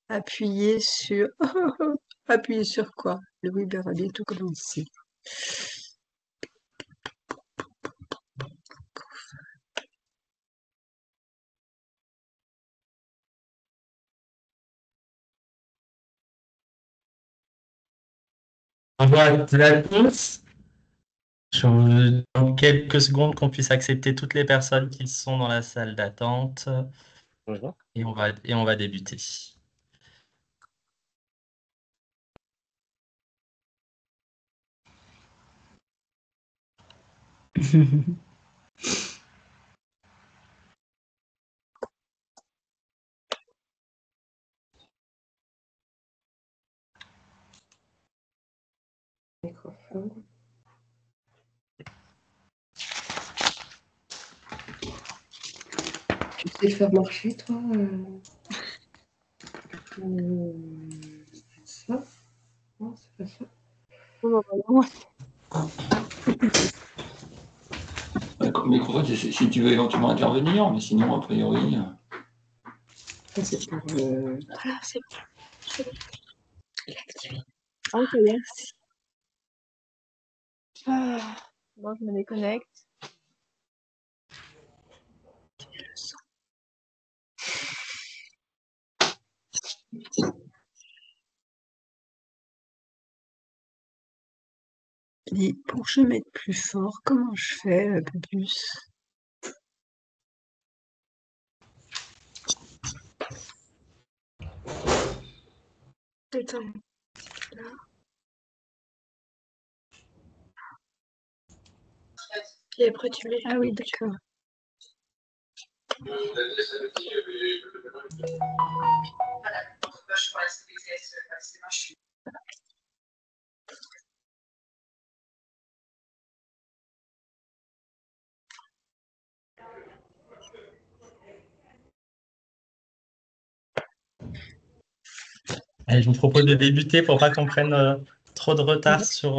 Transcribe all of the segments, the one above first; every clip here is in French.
Appuyez sur... Appuyez sur quoi? Le webinaire a bientôt commencé. Bonjour à toutes et à tous. Je vous demande quelques secondes qu'on puisse accepter toutes les personnes qui sont dans la salle d'attente Bonjour. et on va débuter. Microphone. Tu sais le faire marcher, toi ça? Non, c'est pas ça. Microphone, si tu veux éventuellement intervenir, mais sinon, a priori. Ça, c'est pour. Voilà, c'est bon. Il est activé. Ok, merci. Bon, je me déconnecte. Et pour que je mette plus fort, comment je fais un peu plus? Attends. Là. Et après tu mets. Ah oui, d'accord. Allez, je vous propose de débuter pour pas qu'on prenne trop de retard sur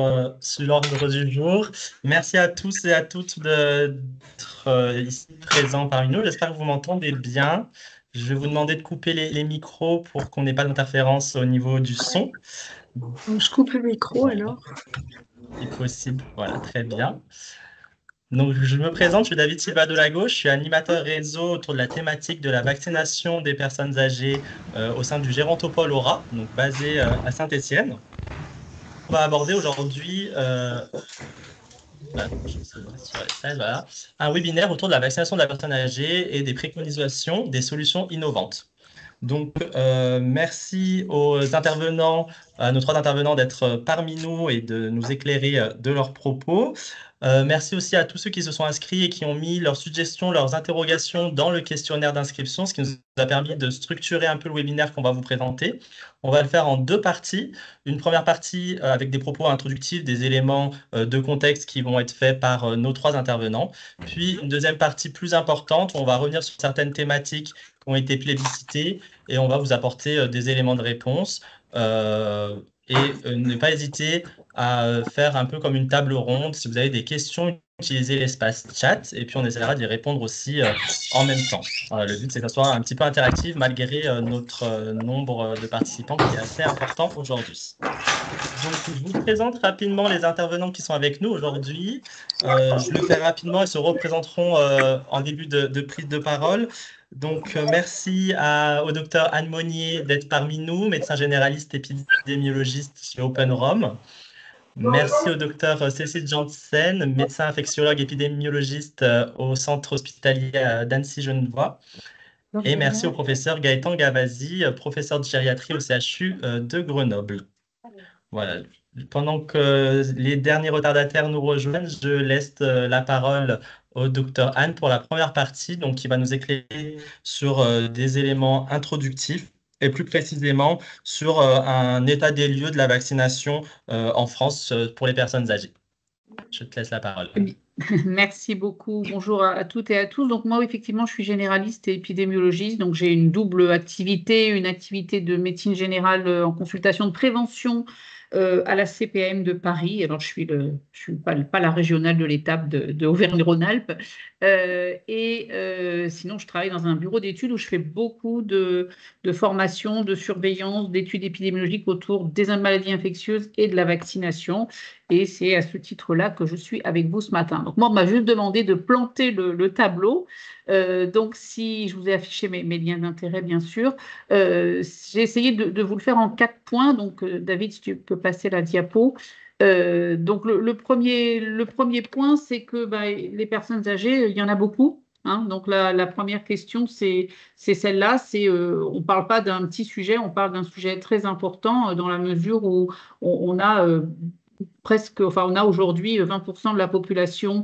l'ordre du jour. Merci à tous et à toutes d'être ici présents parmi nous. J'espère que vous m'entendez bien. Je vais vous demander de couper les micros pour qu'on n'ait pas d'interférence au niveau du son. Donc, je coupe le micro alors. Si possible, voilà, très bien. Donc, je me présente, je suis David Silva de la Gauche, je suis animateur réseau autour de la thématique de la vaccination des personnes âgées au sein du Gérontopole Aura, donc basé à Saint-Étienne. On va aborder aujourd'hui un webinaire autour de la vaccination de la personne âgée et des préconisations des solutions innovantes. Donc, merci aux intervenants, à nos 3 intervenants d'être parmi nous et de nous éclairer de leurs propos. Merci aussi à tous ceux qui se sont inscrits et qui ont mis leurs suggestions, leurs interrogations dans le questionnaire d'inscription, ce qui nous a permis de structurer un peu le webinaire qu'on va vous présenter. On va le faire en 2 parties. Une première partie avec des propos introductifs, des éléments de contexte qui vont être faits par nos 3 intervenants. Puis une deuxième partie plus importante où on va revenir sur certaines thématiques qui ont été plébiscitées et on va vous apporter des éléments de réponse. Ne pas hésiter à faire un peu comme une table ronde. Si vous avez des questions, utilisez l'espace chat et puis on essaiera d'y répondre aussi en même temps. Le but, c'est que ça soit un petit peu interactif malgré notre nombre de participants qui est assez important aujourd'hui. Donc, je vous présente rapidement les intervenants qui sont avec nous aujourd'hui. Je le fais rapidement, ils se représenteront en début de prise de parole. Donc, merci au docteur Anne Monnier d'être parmi nous, médecin généraliste épidémiologiste chez OpenRom. Merci au docteur Cécile Janssen, médecin infectiologue épidémiologiste au centre hospitalier d'Annecy-Genevois. Et merci au professeur Gaëtan Gavazzi, professeur de gériatrie au CHU de Grenoble. Voilà. Pendant que les derniers retardataires nous rejoignent, je laisse la parole au docteur Anne pour la première partie, donc qui va nous éclairer sur des éléments introductifs et plus précisément sur un état des lieux de la vaccination en France pour les personnes âgées. Je te laisse la parole. Oui. Merci beaucoup. Bonjour à toutes et à tous. Donc moi, effectivement, je suis généraliste et épidémiologiste. Donc j'ai une double activité, une activité de médecine générale en consultation de prévention à la CPAM de Paris. Alors, je suis pas la régionale de l'étape de Auvergne-Rhône-Alpes. Sinon, je travaille dans un bureau d'études où je fais beaucoup de formation, de surveillance, d'études épidémiologiques autour des maladies infectieuses et de la vaccination. Et c'est à ce titre-là que je suis avec vous ce matin. Donc, moi, on m'a juste demandé de planter le tableau. Donc, si je vous ai affiché mes liens d'intérêt, bien sûr, j'ai essayé de vous le faire en 4 points. Donc, David, si tu peux passer la diapo. Donc, le premier point, c'est que les personnes âgées, il y en a beaucoup. Hein. Donc, la première question, c'est celle-là. On ne parle pas d'un petit sujet, on parle d'un sujet très important dans la mesure où on a on a aujourd'hui 20% de la population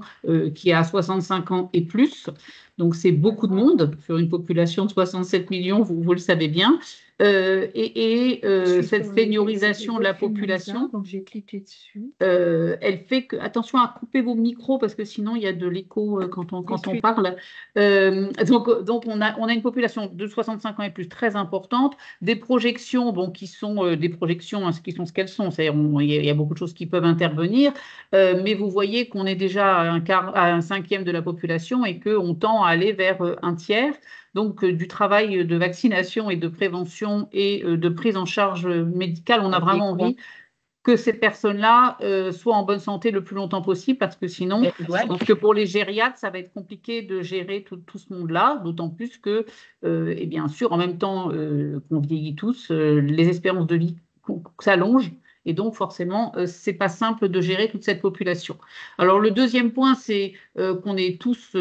qui a 65 ans et plus. Donc, c'est beaucoup de monde sur une population de 67 millions, vous le savez bien. Cette seniorisation de la population, donc j'ai cliqué dessus. elle fait que, attention à couper vos micros parce que sinon il y a de l'écho quand on parle. Donc on a une population de 65 ans et plus très importante, des projections qui sont des projections qui sont ce qu'elles sont, c'est-à-dire il y a beaucoup de choses qui peuvent intervenir, mais vous voyez qu'on est déjà à un cinquième de la population et qu'on tend à aller vers un tiers. Donc, du travail de vaccination et de prévention et de prise en charge médicale, on a vraiment envie que ces personnes-là soient en bonne santé le plus longtemps possible, parce que sinon, je pense que pour les gériatres, ça va être compliqué de gérer tout ce monde-là, d'autant plus que, et bien sûr, en même temps qu'on vieillit tous, les espérances de vie s'allongent. Et donc, forcément, ce n'est pas simple de gérer toute cette population. Alors, le deuxième point, c'est qu'on est tous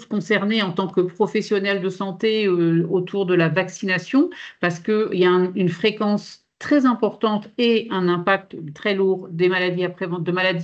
concernés en tant que professionnels de santé autour de la vaccination, parce qu'il y a une fréquence très importante et un impact très lourd de maladies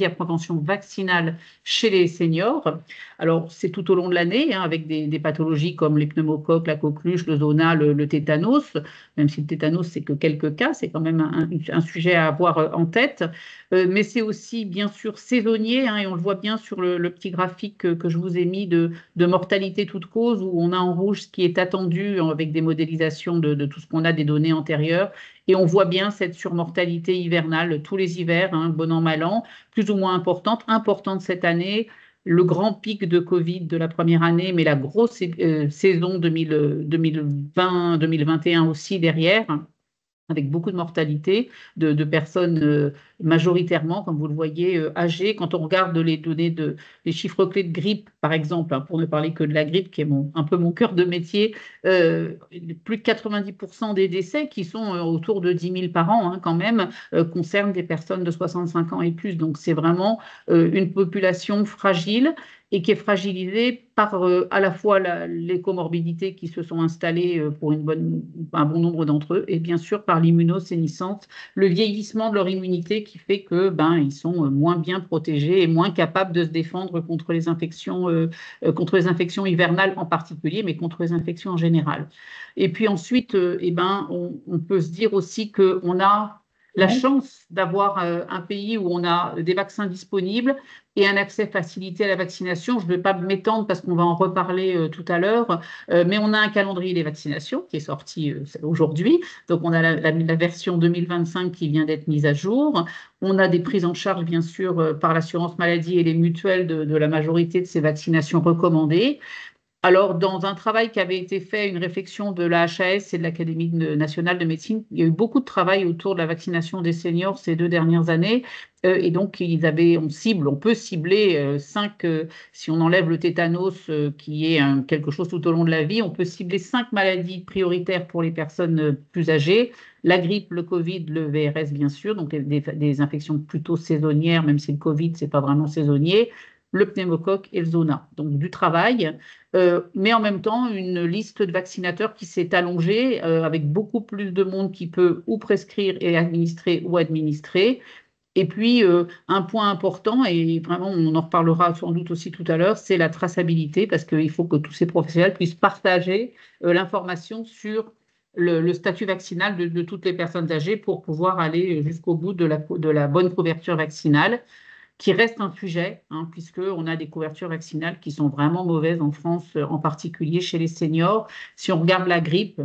à prévention vaccinale chez les seniors. Alors, c'est tout au long de l'année, avec des pathologies comme les pneumocoques, la coqueluche, le zona, le tétanos, même si le tétanos, c'est que quelques cas, c'est quand même un sujet à avoir en tête. Mais c'est aussi, bien sûr, saisonnier, et on le voit bien sur le petit graphique que je vous ai mis de mortalité toute cause, où on a en rouge ce qui est attendu avec des modélisations de tout ce qu'on a des données antérieures. Et on voit bien cette surmortalité hivernale tous les hivers, bon an, mal an, plus ou moins importante cette année. Le grand pic de Covid de la première année, mais la grosse saison 2020-2021 aussi derrière, avec beaucoup de mortalité, de personnes majoritairement, comme vous le voyez, âgées. Quand on regarde les données les chiffres clés de grippe, par exemple, pour ne parler que de la grippe, qui est un peu mon cœur de métier, plus de 90% des décès, qui sont autour de 10 000 par an, quand même, concernent des personnes de 65 ans et plus. Donc, c'est vraiment une population fragile et qui est fragilisée par à la fois les comorbidités qui se sont installées pour un bon nombre d'entre eux, et bien sûr par l'immunosénescence, le vieillissement de leur immunité qui fait que ils sont moins bien protégés et moins capables de se défendre contre les infections hivernales en particulier, mais contre les infections en général. Et puis ensuite, on peut se dire aussi qu'on a la chance d'avoir un pays où on a des vaccins disponibles et un accès facilité à la vaccination. Je ne vais pas m'étendre parce qu'on va en reparler tout à l'heure, mais on a un calendrier des vaccinations qui est sorti aujourd'hui. Donc, on a la version 2025 qui vient d'être mise à jour. On a des prises en charge, bien sûr, par l'assurance maladie et les mutuelles de la majorité de ces vaccinations recommandées. Alors, dans un travail qui avait été fait, une réflexion de la HAS et de l'Académie nationale de médecine, il y a eu beaucoup de travail autour de la vaccination des seniors ces 2 dernières années. Et donc, on peut cibler 5, si on enlève le tétanos, qui est quelque chose tout au long de la vie, on peut cibler 5 maladies prioritaires pour les personnes plus âgées. La grippe, le Covid, le VRS, bien sûr, donc des infections plutôt saisonnières, même si le Covid, ce n'est pas vraiment saisonnier, le pneumocoque et le zona. Donc, du travail. Mais en même temps, une liste de vaccinateurs qui s'est allongée avec beaucoup plus de monde qui peut ou prescrire et administrer ou administrer. Et puis, un point important, et vraiment on en reparlera sans doute aussi tout à l'heure, c'est la traçabilité, parce qu'il faut que tous ces professionnels puissent partager l'information sur le statut vaccinal de toutes les personnes âgées pour pouvoir aller jusqu'au bout de la bonne couverture vaccinale, qui reste un sujet, puisqu'on a des couvertures vaccinales qui sont vraiment mauvaises en France, en particulier chez les seniors. Si on regarde la grippe,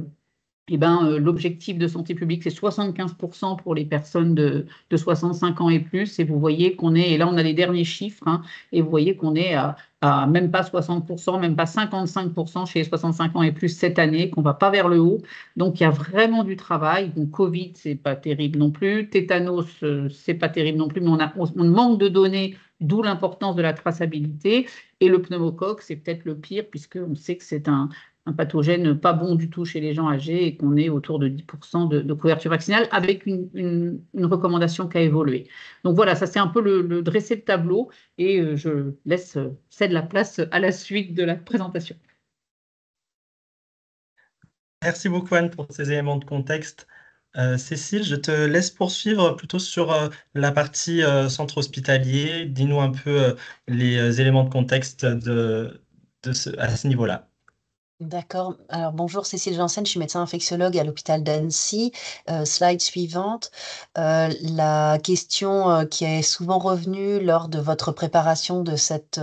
l'objectif de santé publique, c'est 75% pour les personnes de 65 ans et plus. Et vous voyez qu'on est, et là on a les derniers chiffres, hein, et vous voyez qu'on est à même pas 60%, même pas 55% chez les 65 ans et plus cette année, qu'on va pas vers le haut. Donc il y a vraiment du travail. Donc Covid, c'est pas terrible non plus. Tétanos, c'est pas terrible non plus, mais on manque de données, d'où l'importance de la traçabilité. Et le pneumocoque, c'est peut-être le pire, puisqu'on sait que c'est un pathogène pas bon du tout chez les gens âgés et qu'on est autour de 10% de couverture vaccinale avec une recommandation qui a évolué. Donc voilà, ça c'est un peu le dresser le tableau et je cède la place à la suite de la présentation. Merci beaucoup Anne pour ces éléments de contexte. Cécile, je te laisse poursuivre plutôt sur la partie centre hospitalier. Dis-nous un peu les éléments de contexte à ce niveau-là. D'accord. Alors bonjour, Cécile Janssen, je suis médecin infectiologue à l'hôpital d'Annecy. Slide suivante. La question qui est souvent revenue lors de votre préparation de cette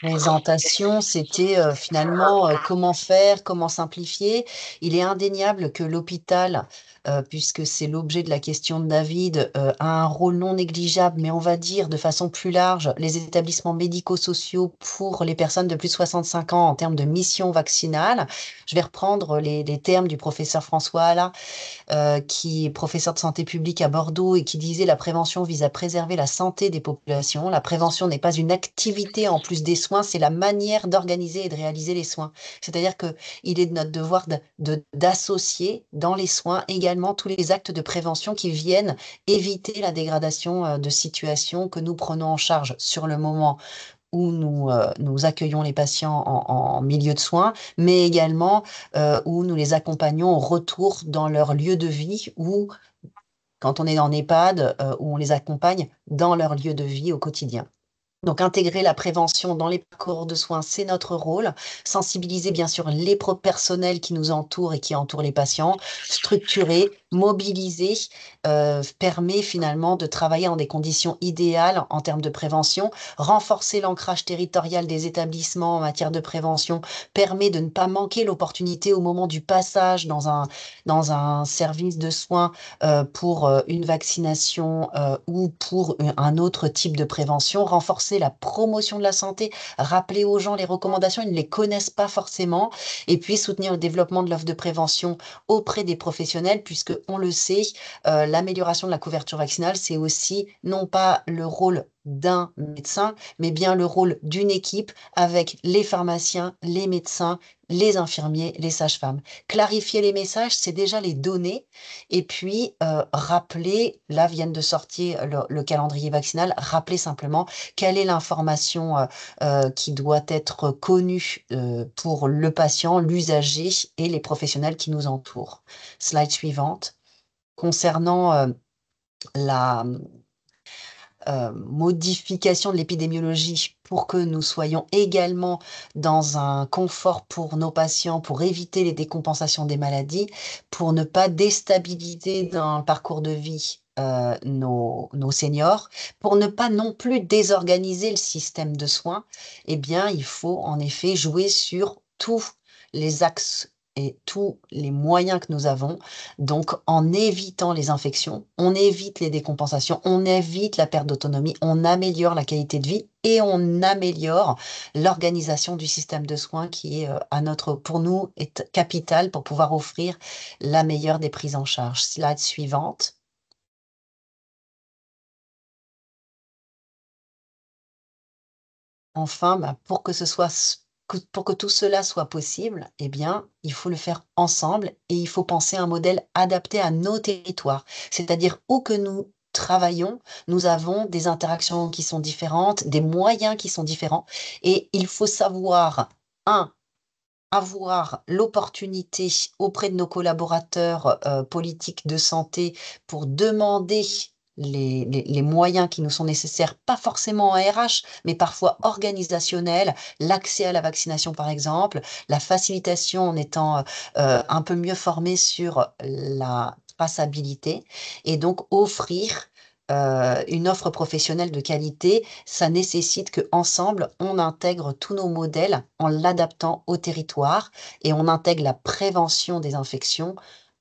présentation, c'était finalement comment faire, comment simplifier. Il est indéniable que l'hôpital, puisque c'est l'objet de la question de David, a un rôle non négligeable, mais on va dire de façon plus large, les établissements médico-sociaux pour les personnes de plus de 65 ans en termes de mission vaccinale. Je vais reprendre les termes du professeur François Alla, qui est professeur de santé publique à Bordeaux et qui disait: la prévention vise à préserver la santé des populations. La prévention n'est pas une activité en plus des soins, c'est la manière d'organiser et de réaliser les soins. C'est-à-dire qu'il est de notre devoir d'associer dans les soins également tous les actes de prévention qui viennent éviter la dégradation de situations que nous prenons en charge sur le moment où nous accueillons les patients en milieu de soins, mais également où nous les accompagnons au retour dans leur lieu de vie ou quand on est en EHPAD, où on les accompagne dans leur lieu de vie au quotidien. Donc, intégrer la prévention dans les parcours de soins, c'est notre rôle. Sensibiliser, bien sûr, les personnels qui nous entourent et qui entourent les patients. Structurer, mobiliser, permet finalement de travailler dans des conditions idéales en termes de prévention. Renforcer l'ancrage territorial des établissements en matière de prévention permet de ne pas manquer l'opportunité au moment du passage dans un service de soins pour une vaccination ou pour un autre type de prévention. Renforcer la promotion de la santé, rappeler aux gens les recommandations, ils ne les connaissent pas forcément, et puis soutenir le développement de l'offre de prévention auprès des professionnels, puisque on le sait, l'amélioration de la couverture vaccinale, c'est aussi non pas le rôle d'un médecin, mais bien le rôle d'une équipe avec les pharmaciens, les médecins, les infirmiers, les sages-femmes. Clarifier les messages, c'est déjà les donner, et puis rappeler, là viennent de sortir le calendrier vaccinal, rappeler simplement quelle est l'information qui doit être connue pour le patient, l'usager et les professionnels qui nous entourent. Slide suivante. Concernant la modification de l'épidémiologie pour que nous soyons également dans un confort pour nos patients, pour éviter les décompensations des maladies, pour ne pas déstabiliser dans le parcours de vie nos seniors, pour ne pas non plus désorganiser le système de soins, eh bien, il faut en effet jouer sur tous les axes et tous les moyens que nous avons. Donc, en évitant les infections, on évite les décompensations, on évite la perte d'autonomie, on améliore la qualité de vie et on améliore l'organisation du système de soins qui est, pour nous, est capital pour pouvoir offrir la meilleure des prises en charge. Slide suivante. Enfin, pour que tout cela soit possible, eh bien, il faut le faire ensemble et il faut penser à un modèle adapté à nos territoires. C'est-à-dire où que nous travaillons, nous avons des interactions qui sont différentes, des moyens qui sont différents et il faut savoir, avoir l'opportunité auprès de nos collaborateurs politiques de santé pour demander les moyens qui nous sont nécessaires, pas forcément en RH, mais parfois organisationnels, l'accès à la vaccination par exemple, la facilitation en étant un peu mieux formé sur la traçabilité, et donc offrir une offre professionnelle de qualité, ça nécessite qu'ensemble, on intègre tous nos modèles en l'adaptant au territoire et on intègre la prévention des infections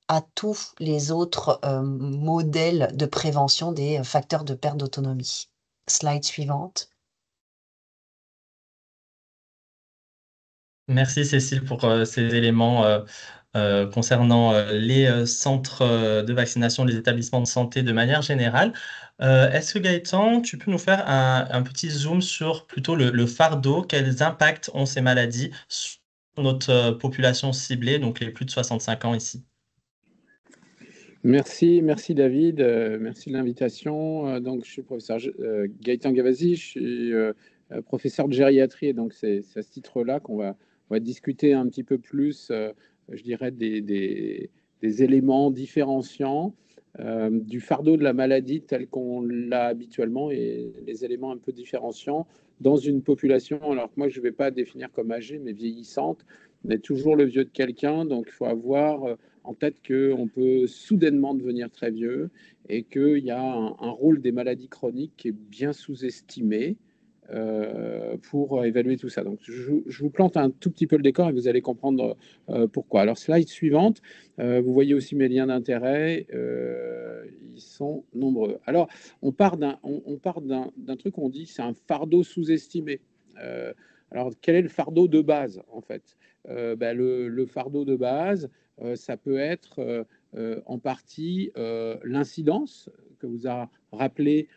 à tous les autres modèles de prévention des facteurs de perte d'autonomie. Slide suivante. Merci Cécile pour ces éléments concernant les centres de vaccination, les établissements de santé de manière générale. Est-ce que Gaëtan, tu peux nous faire un petit zoom sur plutôt le fardeau, quels impacts ont ces maladies sur notre population ciblée, donc les plus de 65 ans ici? Merci David, merci de l'invitation. Donc, je suis le professeur Gaëtan Gavasi, je suis professeur de gériatrie, et donc c'est à ce titre-là qu'on va discuter un petit peu plus, je dirais, des éléments différenciants du fardeau de la maladie tel qu'on l'a habituellement et les éléments un peu différenciants dans une population. Alors que moi, je ne vais pas définir comme âgée, mais vieillissante. On est toujours le vieux de quelqu'un, donc il faut avoir en tête qu'on peut soudainement devenir très vieux et qu'il y a un rôle des maladies chroniques qui est bien sous-estimé pour évaluer tout ça. Donc, je vous plante un tout petit peu le décor et vous allez comprendre pourquoi. Alors, slide suivante, vous voyez aussi mes liens d'intérêt, ils sont nombreux. Alors, on part d'un truc, on dit c'est un fardeau sous-estimé. Alors, quel est le fardeau de base, en fait? Le fardeau de base, ça peut être en partie l'incidence que vous a rappelé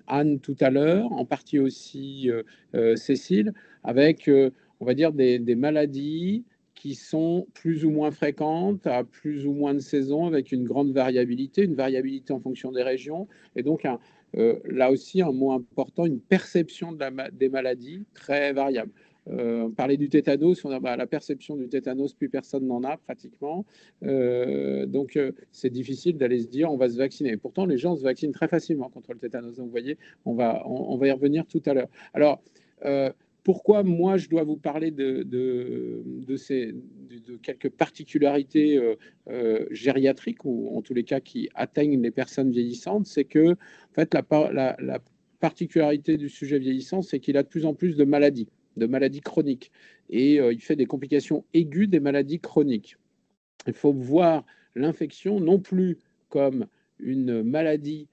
Anne tout à l'heure, en partie aussi Cécile, avec, on va dire, des maladies qui sont plus ou moins fréquentes, à plus ou moins de saisons, avec une grande variabilité en fonction des régions, et donc là aussi un mot important, une perception des maladies très variable. Parler du tétanos, on a la perception du tétanos, plus personne n'en a pratiquement. Donc, c'est difficile d'aller se dire on va se vacciner. Pourtant, les gens se vaccinent très facilement contre le tétanos. Donc, vous voyez, on va y revenir tout à l'heure. Alors, pourquoi moi je dois vous parler de quelques particularités gériatriques, ou en tous les cas qui atteignent les personnes vieillissantes? C'est que, en fait, la particularité du sujet vieillissant, c'est qu'il a de plus en plus de maladies chroniques, et il fait des complications aiguës des maladies chroniques. Il faut voir l'infection non plus comme une maladie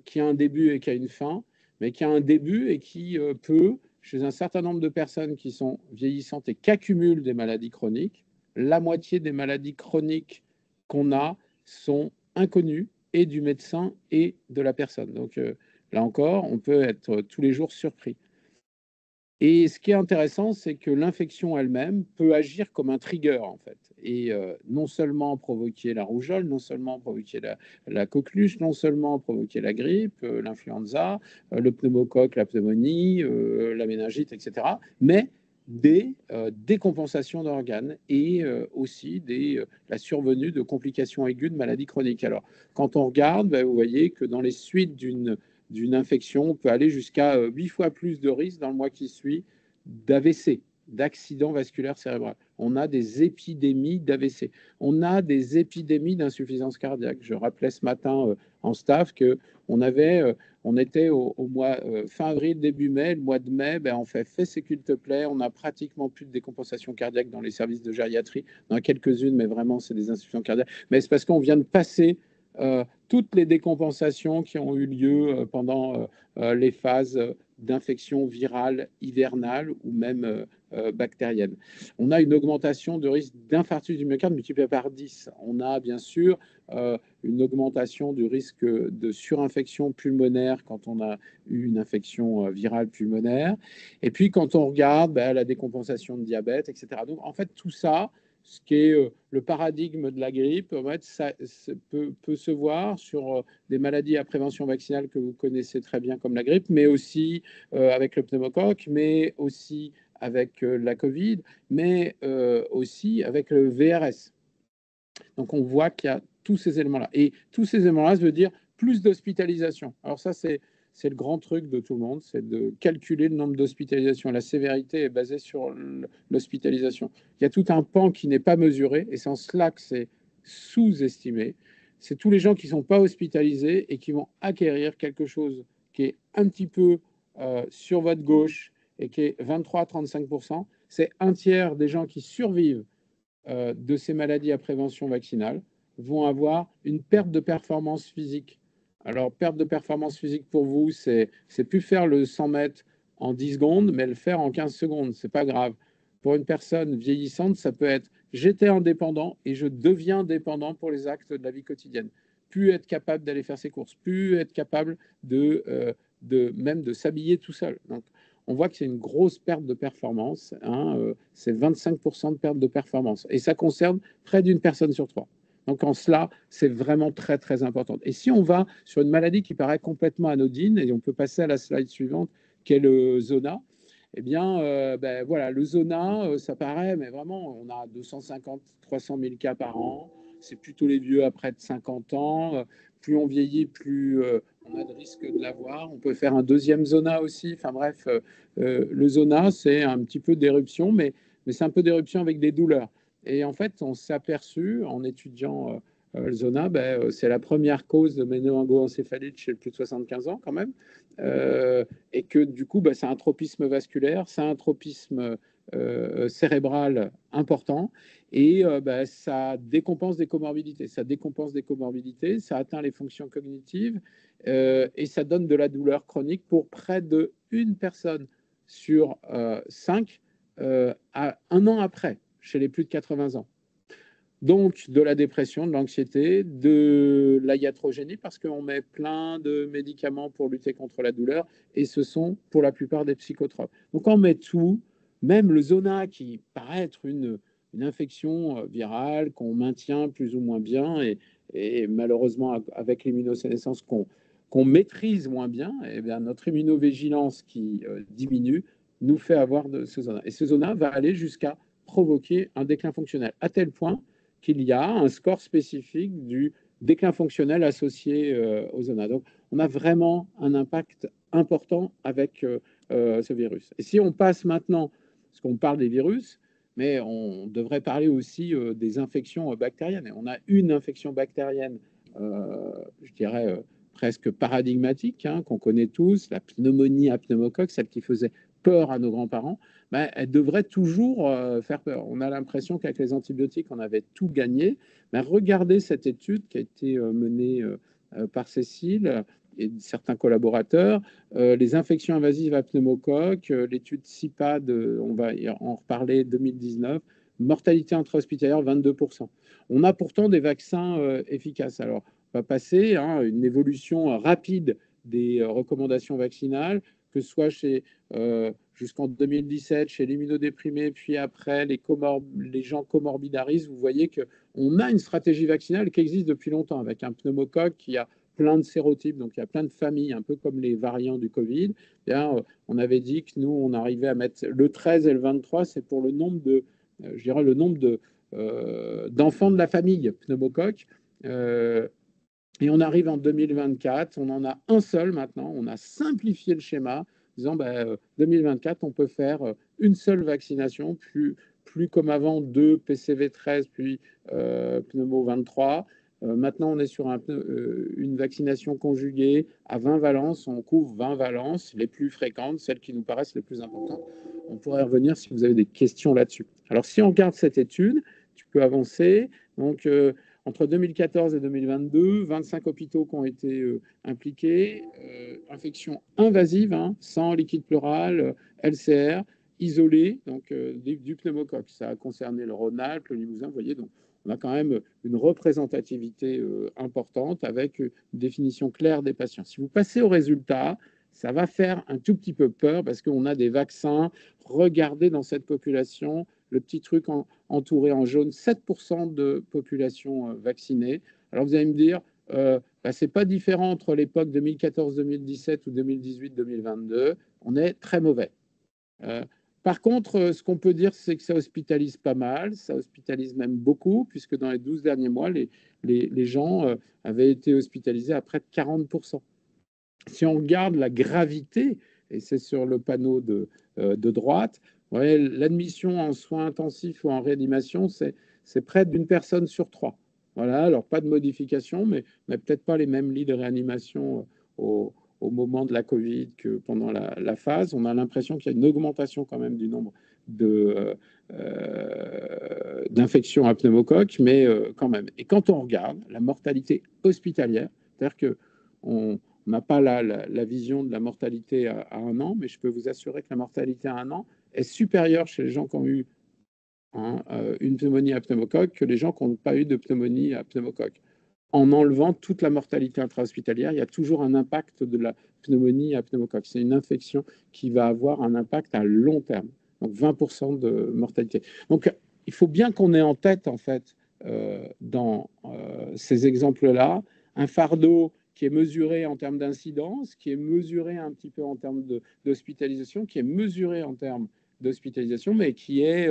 qui a un début et qui a une fin, mais qui a un début et qui peut, chez un certain nombre de personnes qui sont vieillissantes et qui accumulent des maladies chroniques, la moitié des maladies chroniques qu'on a sont inconnues, et du médecin et de la personne. Donc là encore, on peut être tous les jours surpris. Et ce qui est intéressant, c'est que l'infection elle-même peut agir comme un trigger, en fait, et non seulement provoquer la rougeole, non seulement provoquer la coqueluche, non seulement provoquer la grippe, l'influenza, le pneumocoque, la pneumonie, la méningite, etc., mais des décompensations d'organes et aussi la survenue de complications aiguës de maladies chroniques. Alors, quand on regarde, vous voyez que dans les suites d'une infection, on peut aller jusqu'à 8 fois plus de risques dans le mois qui suit d'AVC, d'accident vasculaire cérébral. On a des épidémies d'AVC. On a des épidémies d'insuffisance cardiaque. Je rappelais ce matin en staff qu'on on était au mois fin avril, début mai. Le mois de mai, on fait s'il te plaît. On n'a pratiquement plus de décompensation cardiaque dans les services de gériatrie. On en a quelques-unes, mais vraiment, c'est des insuffisances cardiaques. Mais c'est parce qu'on vient de passer toutes les décompensations qui ont eu lieu pendant les phases d'infection virale hivernale ou même bactérienne. On a une augmentation de risque d'infarctus du myocarde multiplié par 10. On a bien sûr une augmentation du risque de surinfection pulmonaire quand on a eu une infection virale pulmonaire. Et puis quand on regarde la décompensation de diabète, etc. Donc en fait tout ça, ce qui est le paradigme de la grippe, en fait, ça peut se voir sur des maladies à prévention vaccinale que vous connaissez très bien comme la grippe, mais aussi avec le pneumocoque, mais aussi avec la Covid, mais aussi avec le VRS. Donc on voit qu'il y a tous ces éléments-là. Et tous ces éléments-là, ça veut dire plus d'hospitalisation. Alors ça, c'est le grand truc de tout le monde, c'est de calculer le nombre d'hospitalisations. La sévérité est basée sur l'hospitalisation. Il y a tout un pan qui n'est pas mesuré, et c'est en cela que c'est sous-estimé. c'est tous les gens qui ne sont pas hospitalisés et qui vont acquérir quelque chose qui est un petit peu sur votre gauche et qui est 23 à 35%. C'est un tiers des gens qui survivent de ces maladies à prévention vaccinale vont avoir une perte de performance physique. Alors, perte de performance physique pour vous, c'est plus faire le 100 mètres en 10 secondes, mais le faire en 15 secondes. C'est pas grave. Pour une personne vieillissante, ça peut être j'étais indépendant et je deviens dépendant pour les actes de la vie quotidienne. Plus être capable d'aller faire ses courses, plus être capable même de s'habiller tout seul. Donc, on voit que c'est une grosse perte de performance. C'est 25% de perte de performance. Et ça concerne près d'une personne sur 3. Donc, en cela, c'est vraiment très, très important. Et si on va sur une maladie qui paraît complètement anodine, et on peut passer à la slide suivante, qui est le zona, eh bien, voilà, le zona, ça paraît, mais vraiment, on a 250, 300 000 cas par an. C'est plutôt les vieux à près de 50 ans. Plus on vieillit, plus on a de risque de l'avoir. On peut faire un deuxième zona aussi. Enfin bref, le zona, c'est un petit peu d'éruption, mais c'est un peu d'éruption avec des douleurs. Et en fait, on s'est aperçu en étudiant le zona, c'est la première cause de méningoencéphalite chez le plus de 75 ans quand même. Et que du coup, c'est un tropisme vasculaire, c'est un tropisme cérébral important et ça décompense des comorbidités. Ça décompense des comorbidités, ça atteint les fonctions cognitives et ça donne de la douleur chronique pour près d'une personne sur 5 à un an après, chez les plus de 80 ans. Donc, de la dépression, de l'anxiété, de la iatrogénie, parce qu'on met plein de médicaments pour lutter contre la douleur, et ce sont pour la plupart des psychotropes. Donc, on met tout, même le zona, qui paraît être une infection virale qu'on maintient plus ou moins bien, et malheureusement, avec l'immunosénescence qu'on maîtrise moins bien, et bien notre immunovigilance qui diminue nous fait avoir de ce zona. Et ce zona va aller jusqu'à provoquer un déclin fonctionnel, à tel point qu'il y a un score spécifique du déclin fonctionnel associé au zona. Donc, on a vraiment un impact important avec ce virus. Et si on passe maintenant, parce qu'on parle des virus, mais on devrait parler aussi des infections bactériennes. Et on a une infection bactérienne, je dirais, presque paradigmatique, qu'on connaît tous, la pneumonie à pneumocoque, celle qui faisait peur à nos grands-parents. Elle devrait toujours faire peur. On a l'impression qu'avec les antibiotiques, on avait tout gagné. Mais regardez cette étude qui a été menée par Cécile et certains collaborateurs. Les infections invasives à pneumocoque, l'étude CIPAD, on va en reparler, 2019, mortalité intra-hospitalière, 22%. On a pourtant des vaccins efficaces. Alors, on va passer une évolution rapide des recommandations vaccinales, que ce soit jusqu'en 2017 chez l'immunodéprimé, puis après les gens comorbides à risque. Vous voyez qu'on a une stratégie vaccinale qui existe depuis longtemps avec un pneumocoque qui a plein de sérotypes, donc il y a plein de familles, un peu comme les variants du Covid. On avait dit que nous, on arrivait à mettre le 13 et le 23, c'est pour le nombre d'enfants de la famille pneumocoque. Et on arrive en 2024, on en a un seul maintenant, on a simplifié le schéma, disant 2024, on peut faire une seule vaccination, plus comme avant 2 PCV 13, puis pneumo 23. Maintenant, on est sur une vaccination conjuguée à 20 valences, on couvre 20 valences, les plus fréquentes, celles qui nous paraissent les plus importantes. On pourrait revenir si vous avez des questions là-dessus. Alors, si on regarde cette étude, tu peux avancer. Donc, entre 2014 et 2022, 25 hôpitaux qui ont été impliqués, infection invasive, sang, liquide pleural, LCR, isolé, donc du pneumocoque. Ça a concerné le Rhône-Alpes, le Limousin, vous voyez, donc on a quand même une représentativité importante avec une définition claire des patients. Si vous passez au résultat, ça va faire un tout petit peu peur parce qu'on a des vaccins. Regardez dans cette population, le petit truc entouré en jaune, 7% de population vaccinée. Alors vous allez me dire, c'est pas différent entre l'époque 2014-2017 ou 2018-2022. On est très mauvais. Par contre, ce qu'on peut dire, c'est que ça hospitalise pas mal, ça hospitalise même beaucoup, puisque dans les 12 derniers mois, les gens avaient été hospitalisés à près de 40%. Si on regarde la gravité, et c'est sur le panneau de droite, l'admission en soins intensifs ou en réanimation, c'est près d'une personne sur 3. Voilà, alors pas de modification, mais peut-être pas les mêmes lits de réanimation au moment de la Covid que pendant la phase. On a l'impression qu'il y a une augmentation quand même du nombre d'infections à pneumocoque, mais quand même. Et quand on regarde la mortalité hospitalière, c'est-à-dire qu'on n'a pas la vision de la mortalité à 1 an, mais je peux vous assurer que la mortalité à 1 an est supérieure chez les gens qui ont eu une pneumonie à pneumocoque que les gens qui n'ont pas eu de pneumonie à pneumocoque. En enlevant toute la mortalité intra-hospitalière, il y a toujours un impact de la pneumonie à pneumocoque. C'est une infection qui va avoir un impact à long terme, donc 20% de mortalité. Donc, il faut bien qu'on ait en tête, en fait, dans ces exemples-là, un fardeau qui est mesuré en termes d'incidence, qui est mesuré un petit peu en termes d'hospitalisation, qui est mesuré en termes d'hospitalisation, mais qui est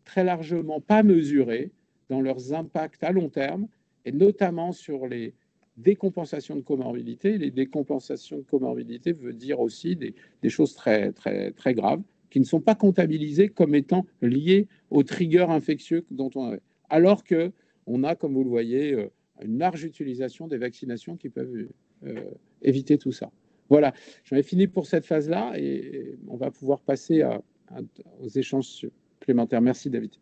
très largement pas mesuré dans leurs impacts à long terme, et notamment sur les décompensations de comorbidité. Les décompensations de comorbidité veut dire aussi des choses très, très, très graves qui ne sont pas comptabilisées comme étant liées aux triggers infectieux dont on avait. Alors qu'on a, comme vous le voyez, une large utilisation des vaccinations qui peuvent éviter tout ça. Voilà, j'en ai fini pour cette phase-là et on va pouvoir passer aux échanges supplémentaires. Merci, David.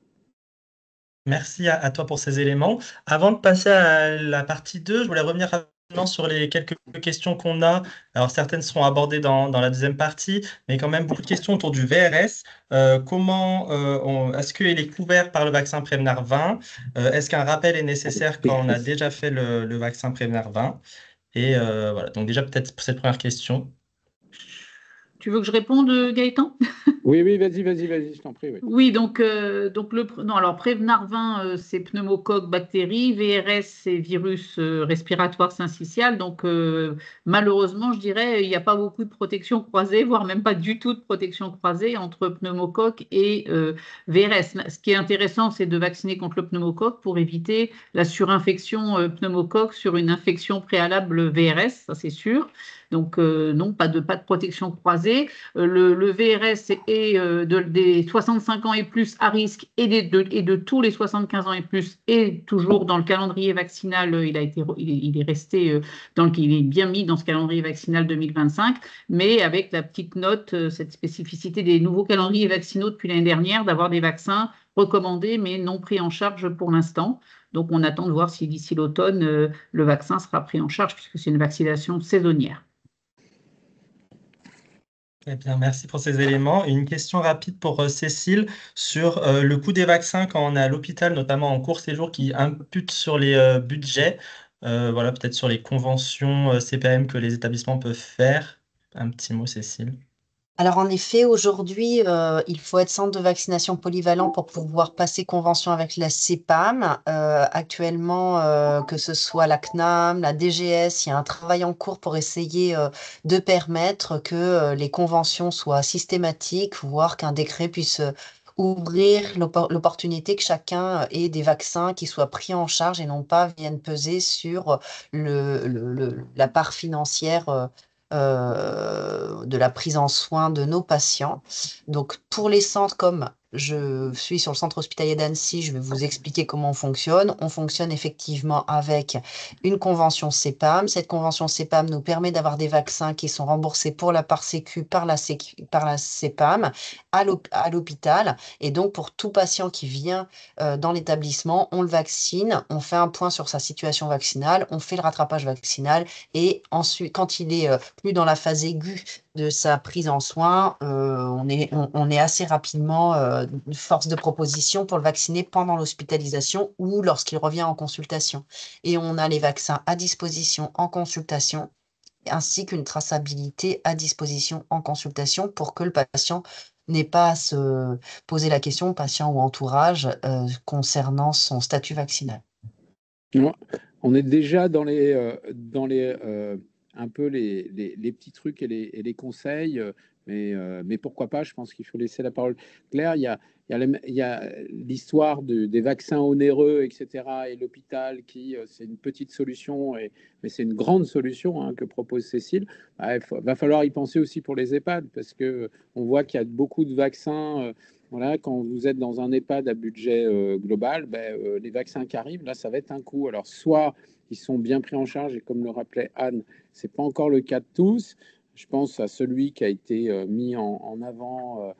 Merci à toi pour ces éléments. Avant de passer à la partie 2, je voulais revenir rapidement sur les quelques questions qu'on a. Alors, certaines seront abordées dans la deuxième partie, mais quand même beaucoup de questions autour du VRS. Est-ce qu'il est couvert par le vaccin Prevnar 20? Est-ce qu'un rappel est nécessaire quand on a déjà fait le vaccin Prevnar 20? Et voilà, donc déjà peut-être pour cette première question. Tu veux que je réponde, Gaëtan? Oui, vas-y, je t'en prie. Oui, oui donc alors Prevnar 20, c'est pneumocoque bactérie, VRS, c'est virus respiratoire syncytial. Donc, malheureusement, je dirais, il n'y a pas beaucoup de protection croisée, voire même pas du tout de protection croisée entre pneumocoque et VRS. Ce qui est intéressant, c'est de vacciner contre le pneumocoque pour éviter la surinfection pneumocoque sur une infection préalable VRS, ça c'est sûr. Donc, non, pas de protection croisée. Le VRS est des 65 ans et plus à risque et de tous les 75 ans et plus, et toujours dans le calendrier vaccinal, il est resté, il est bien mis dans ce calendrier vaccinal 2025, mais avec la petite note, cette spécificité des nouveaux calendriers vaccinaux depuis l'année dernière, d'avoir des vaccins recommandés mais non pris en charge pour l'instant. Donc, on attend de voir si d'ici l'automne, le vaccin sera pris en charge, puisque c'est une vaccination saisonnière. Eh bien, merci pour ces éléments. Une question rapide pour Cécile sur le coût des vaccins quand on est à l'hôpital, notamment en court séjour, qui impute sur les budgets. Voilà, peut-être sur les conventions CPM que les établissements peuvent faire. Un petit mot, Cécile. Alors en effet, aujourd'hui, il faut être centre de vaccination polyvalent pour pouvoir passer convention avec la CPAM. Actuellement, que ce soit la CNAM, la DGS, il y a un travail en cours pour essayer de permettre que les conventions soient systématiques, voire qu'un décret puisse ouvrir l'opportunité que chacun ait des vaccins qui soient pris en charge et non pas viennent peser sur la part financière de la prise en soin de nos patients. Donc, pour les centres, comme je suis sur le centre hospitalier d'Annecy, je vais vous expliquer comment on fonctionne. On fonctionne effectivement avec une convention CPAM. Cette convention CPAM nous permet d'avoir des vaccins qui sont remboursés pour la part Sécu par la CPAM à l'hôpital. Et donc, pour tout patient qui vient dans l'établissement, on le vaccine, on fait un point sur sa situation vaccinale, on fait le rattrapage vaccinal et ensuite, quand il est plus dans la phase aiguë de sa prise en soin, on est assez rapidement force de proposition pour le vacciner pendant l'hospitalisation ou lorsqu'il revient en consultation. Et on a les vaccins à disposition en consultation, ainsi qu'une traçabilité à disposition en consultation pour que le patient n'ait pas à se poser la question, patient ou entourage, concernant son statut vaccinal. On est déjà dans un peu les petits trucs et les conseils, mais pourquoi pas, je pense qu'il faut laisser la parole. Claire, il y a l'histoire des vaccins onéreux, etc., et l'hôpital qui, c'est une petite solution, mais c'est une grande solution que propose Cécile. Va falloir y penser aussi pour les EHPAD, parce qu'on voit qu'il y a beaucoup de vaccins Voilà, quand vous êtes dans un EHPAD à budget global, les vaccins qui arrivent, là, ça va être un coût. Alors, soit ils sont bien pris en charge, et comme le rappelait Anne, ce n'est pas encore le cas de tous. Je pense à celui qui a été mis en avant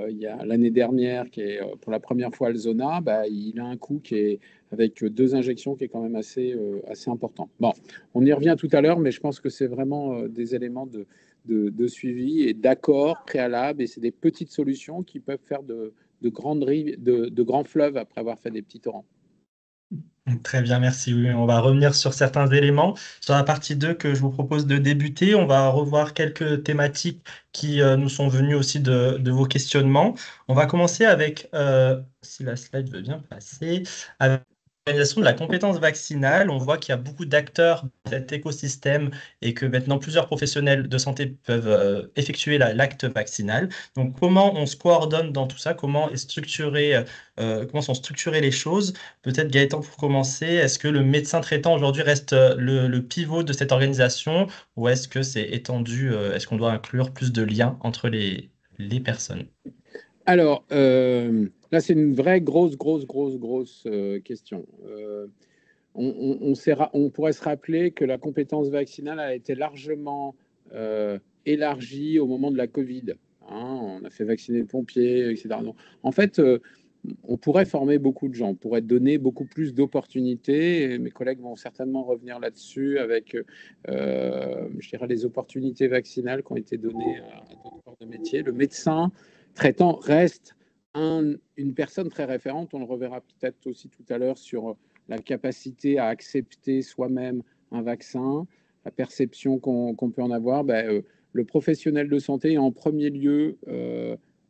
il y a l'année dernière, qui est pour la première fois Alzona. Il a un coût qui est avec 2 injections qui est quand même assez important. Bon, on y revient tout à l'heure, mais je pense que c'est vraiment des éléments de suivi et d'accord préalable, et c'est des petites solutions qui peuvent faire de grandes rives, de grands fleuves après avoir fait des petits torrents. Très bien, merci. Oui, on va revenir sur certains éléments. Sur la partie 2 que je vous propose de débuter, on va revoir quelques thématiques qui nous sont venues aussi de vos questionnements. On va commencer avec, si la slide veut bien passer, avec l'organisation de la compétence vaccinale. On voit qu'il y a beaucoup d'acteurs dans cet écosystème et que maintenant plusieurs professionnels de santé peuvent effectuer l'acte vaccinal. Donc, comment on se coordonne dans tout ça? Comment sont structurées les choses? Peut-être Gaëtan, pour commencer, est-ce que le médecin traitant aujourd'hui reste le pivot de cette organisation, ou est-ce que c'est étendu, est-ce qu'on doit inclure plus de liens entre les personnes? Alors, là, c'est une vraie grosse question. On pourrait se rappeler que la compétence vaccinale a été largement élargie au moment de la Covid. Hein, on a fait vacciner les pompiers, etc. Donc, en fait, on pourrait former beaucoup de gens, on pourrait donner beaucoup plus d'opportunités. Mes collègues vont certainement revenir là-dessus avec, je dirais, les opportunités vaccinales qui ont été données à d'autres corps de métier. Le médecin traitant reste une personne très référente. On le reverra peut-être aussi tout à l'heure sur la capacité à accepter soi-même un vaccin, la perception qu'on peut en avoir. Le professionnel de santé est en premier lieu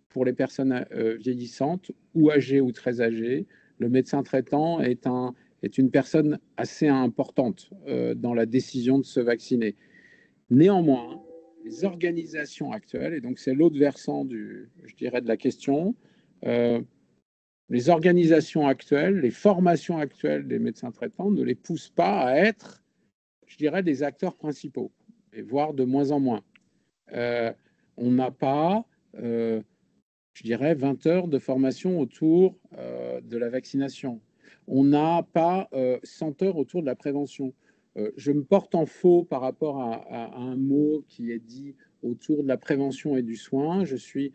pour les personnes vieillissantes ou âgées ou très âgées. Le médecin traitant est une personne assez importante dans la décision de se vacciner. Néanmoins, les organisations actuelles, et donc c'est l'autre versant de la question, les organisations actuelles, les formations actuelles des médecins traitants ne les poussent pas à être, je dirais, des acteurs principaux, et voire de moins en moins. On n'a pas, je dirais, 20 heures de formation autour de la vaccination. On n'a pas 100 heures autour de la prévention. Je me porte en faux par rapport à un mot qui est dit autour de la prévention et du soin. Je suis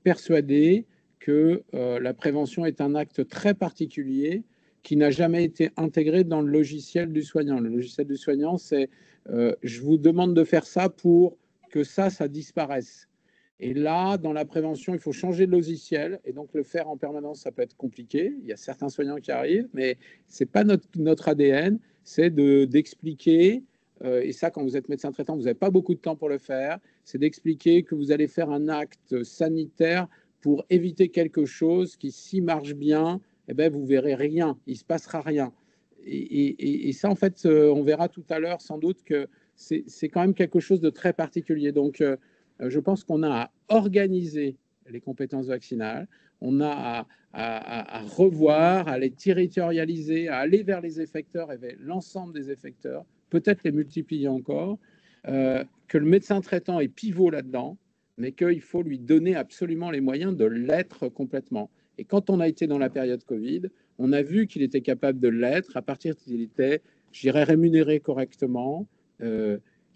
persuadé que la prévention est un acte très particulier qui n'a jamais été intégré dans le logiciel du soignant. Le logiciel du soignant, c'est je vous demande de faire ça pour que ça disparaisse. Et là, dans la prévention, il faut changer de logiciel, et donc le faire en permanence, ça peut être compliqué. Il y a certains soignants qui arrivent, mais ce n'est pas notre ADN, c'est d'expliquer, et ça, quand vous êtes médecin traitant, vous n'avez pas beaucoup de temps pour le faire, c'est d'expliquer que vous allez faire un acte sanitaire pour éviter quelque chose qui, s'il marche bien, vous verrez rien, il ne se passera rien. Et ça, en fait, on verra tout à l'heure sans doute que c'est quand même quelque chose de très particulier. Donc, je pense qu'on a à organiser les compétences vaccinales, on a à revoir, à les territorialiser, à aller vers les effecteurs et vers l'ensemble des effecteurs, peut-être les multiplier encore, que le médecin traitant est pivot là-dedans, mais qu'il faut lui donner absolument les moyens de l'être complètement. Et quand on a été dans la période Covid, on a vu qu'il était capable de l'être à partir qu'il était, je dirais, rémunéré correctement,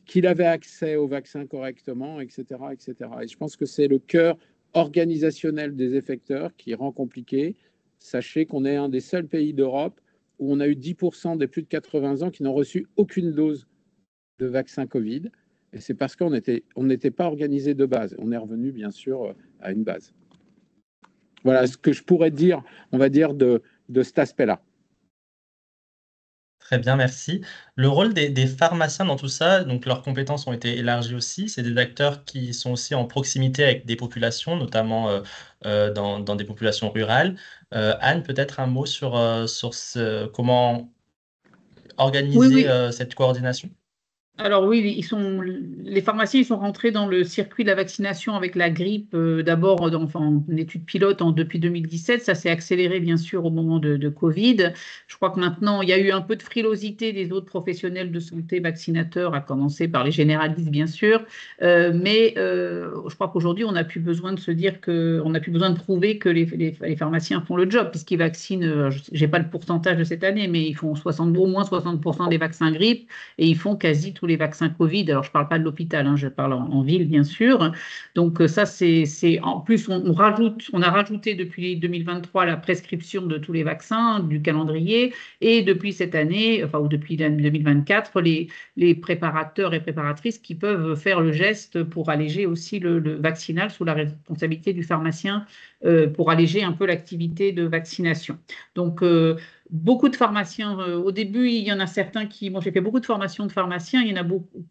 qu'il avait accès au vaccin correctement, etc., etc. Et je pense que c'est le cœur organisationnel des effecteurs qui rend compliqué. Sachez qu'on est un des seuls pays d'Europe où on a eu 10% des plus de 80 ans qui n'ont reçu aucune dose de vaccin Covid. Et c'est parce qu'on n'était pas organisé de base. On est revenu, bien sûr, à une base. Voilà ce que je pourrais dire, on va dire, de cet aspect-là. Très bien, merci. Le rôle des pharmaciens dans tout ça, donc leurs compétences ont été élargies aussi. C'est des acteurs qui sont aussi en proximité avec des populations, notamment dans des populations rurales. Anne, peut-être un mot sur comment organiser Oui. cette coordination? Alors oui, les pharmaciens ils sont rentrés dans le circuit de la vaccination avec la grippe, d'abord en étude pilote depuis 2017. Ça s'est accéléré bien sûr au moment de Covid. Je crois que maintenant, il y a eu un peu de frilosité des autres professionnels de santé vaccinateurs, à commencer par les généralistes bien sûr. Mais je crois qu'aujourd'hui, on n'a plus besoin de se dire on n'a plus besoin de prouver que les pharmaciens font le job, puisqu'ils vaccinent, je n'ai pas le pourcentage de cette année, mais ils font au moins 60% des vaccins grippe et ils font quasi tous les vaccins Covid. Alors, je ne parle pas de l'hôpital, hein, je parle en ville, bien sûr. Donc, ça, en plus, on a rajouté depuis 2023 la prescription de tous les vaccins, du calendrier, et depuis cette année, enfin, ou depuis l'année 2024, les préparateurs et préparatrices qui peuvent faire le geste pour alléger aussi le vaccinal sous la responsabilité du pharmacien pour alléger un peu l'activité de vaccination. Donc, beaucoup de pharmaciens, au début, il y en a certains moi j'ai fait beaucoup de formations de pharmaciens, il y en a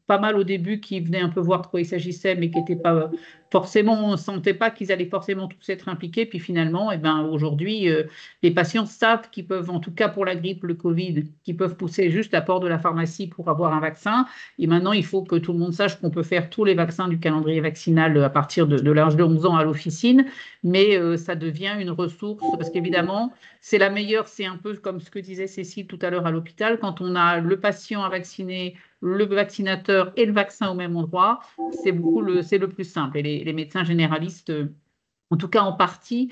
pas mal au début qui venaient un peu voir de quoi il s'agissait, mais qui n'étaient pas forcément, on ne sentait pas qu'ils allaient forcément tous être impliqués. Puis finalement, aujourd'hui, les patients savent qu'ils peuvent, en tout cas pour la grippe, le Covid, qu'ils peuvent pousser juste la porte de la pharmacie pour avoir un vaccin. Et maintenant, il faut que tout le monde sache qu'on peut faire tous les vaccins du calendrier vaccinal à partir de l'âge de 11 ans à l'officine, mais ça devient une ressource parce qu'évidemment, c'est la meilleure, c'est un peu comme ce que disait Cécile tout à l'heure à l'hôpital, quand on a le patient à vacciner, le vaccinateur et le vaccin au même endroit, c'est le plus simple. Et les médecins généralistes, en tout cas en partie,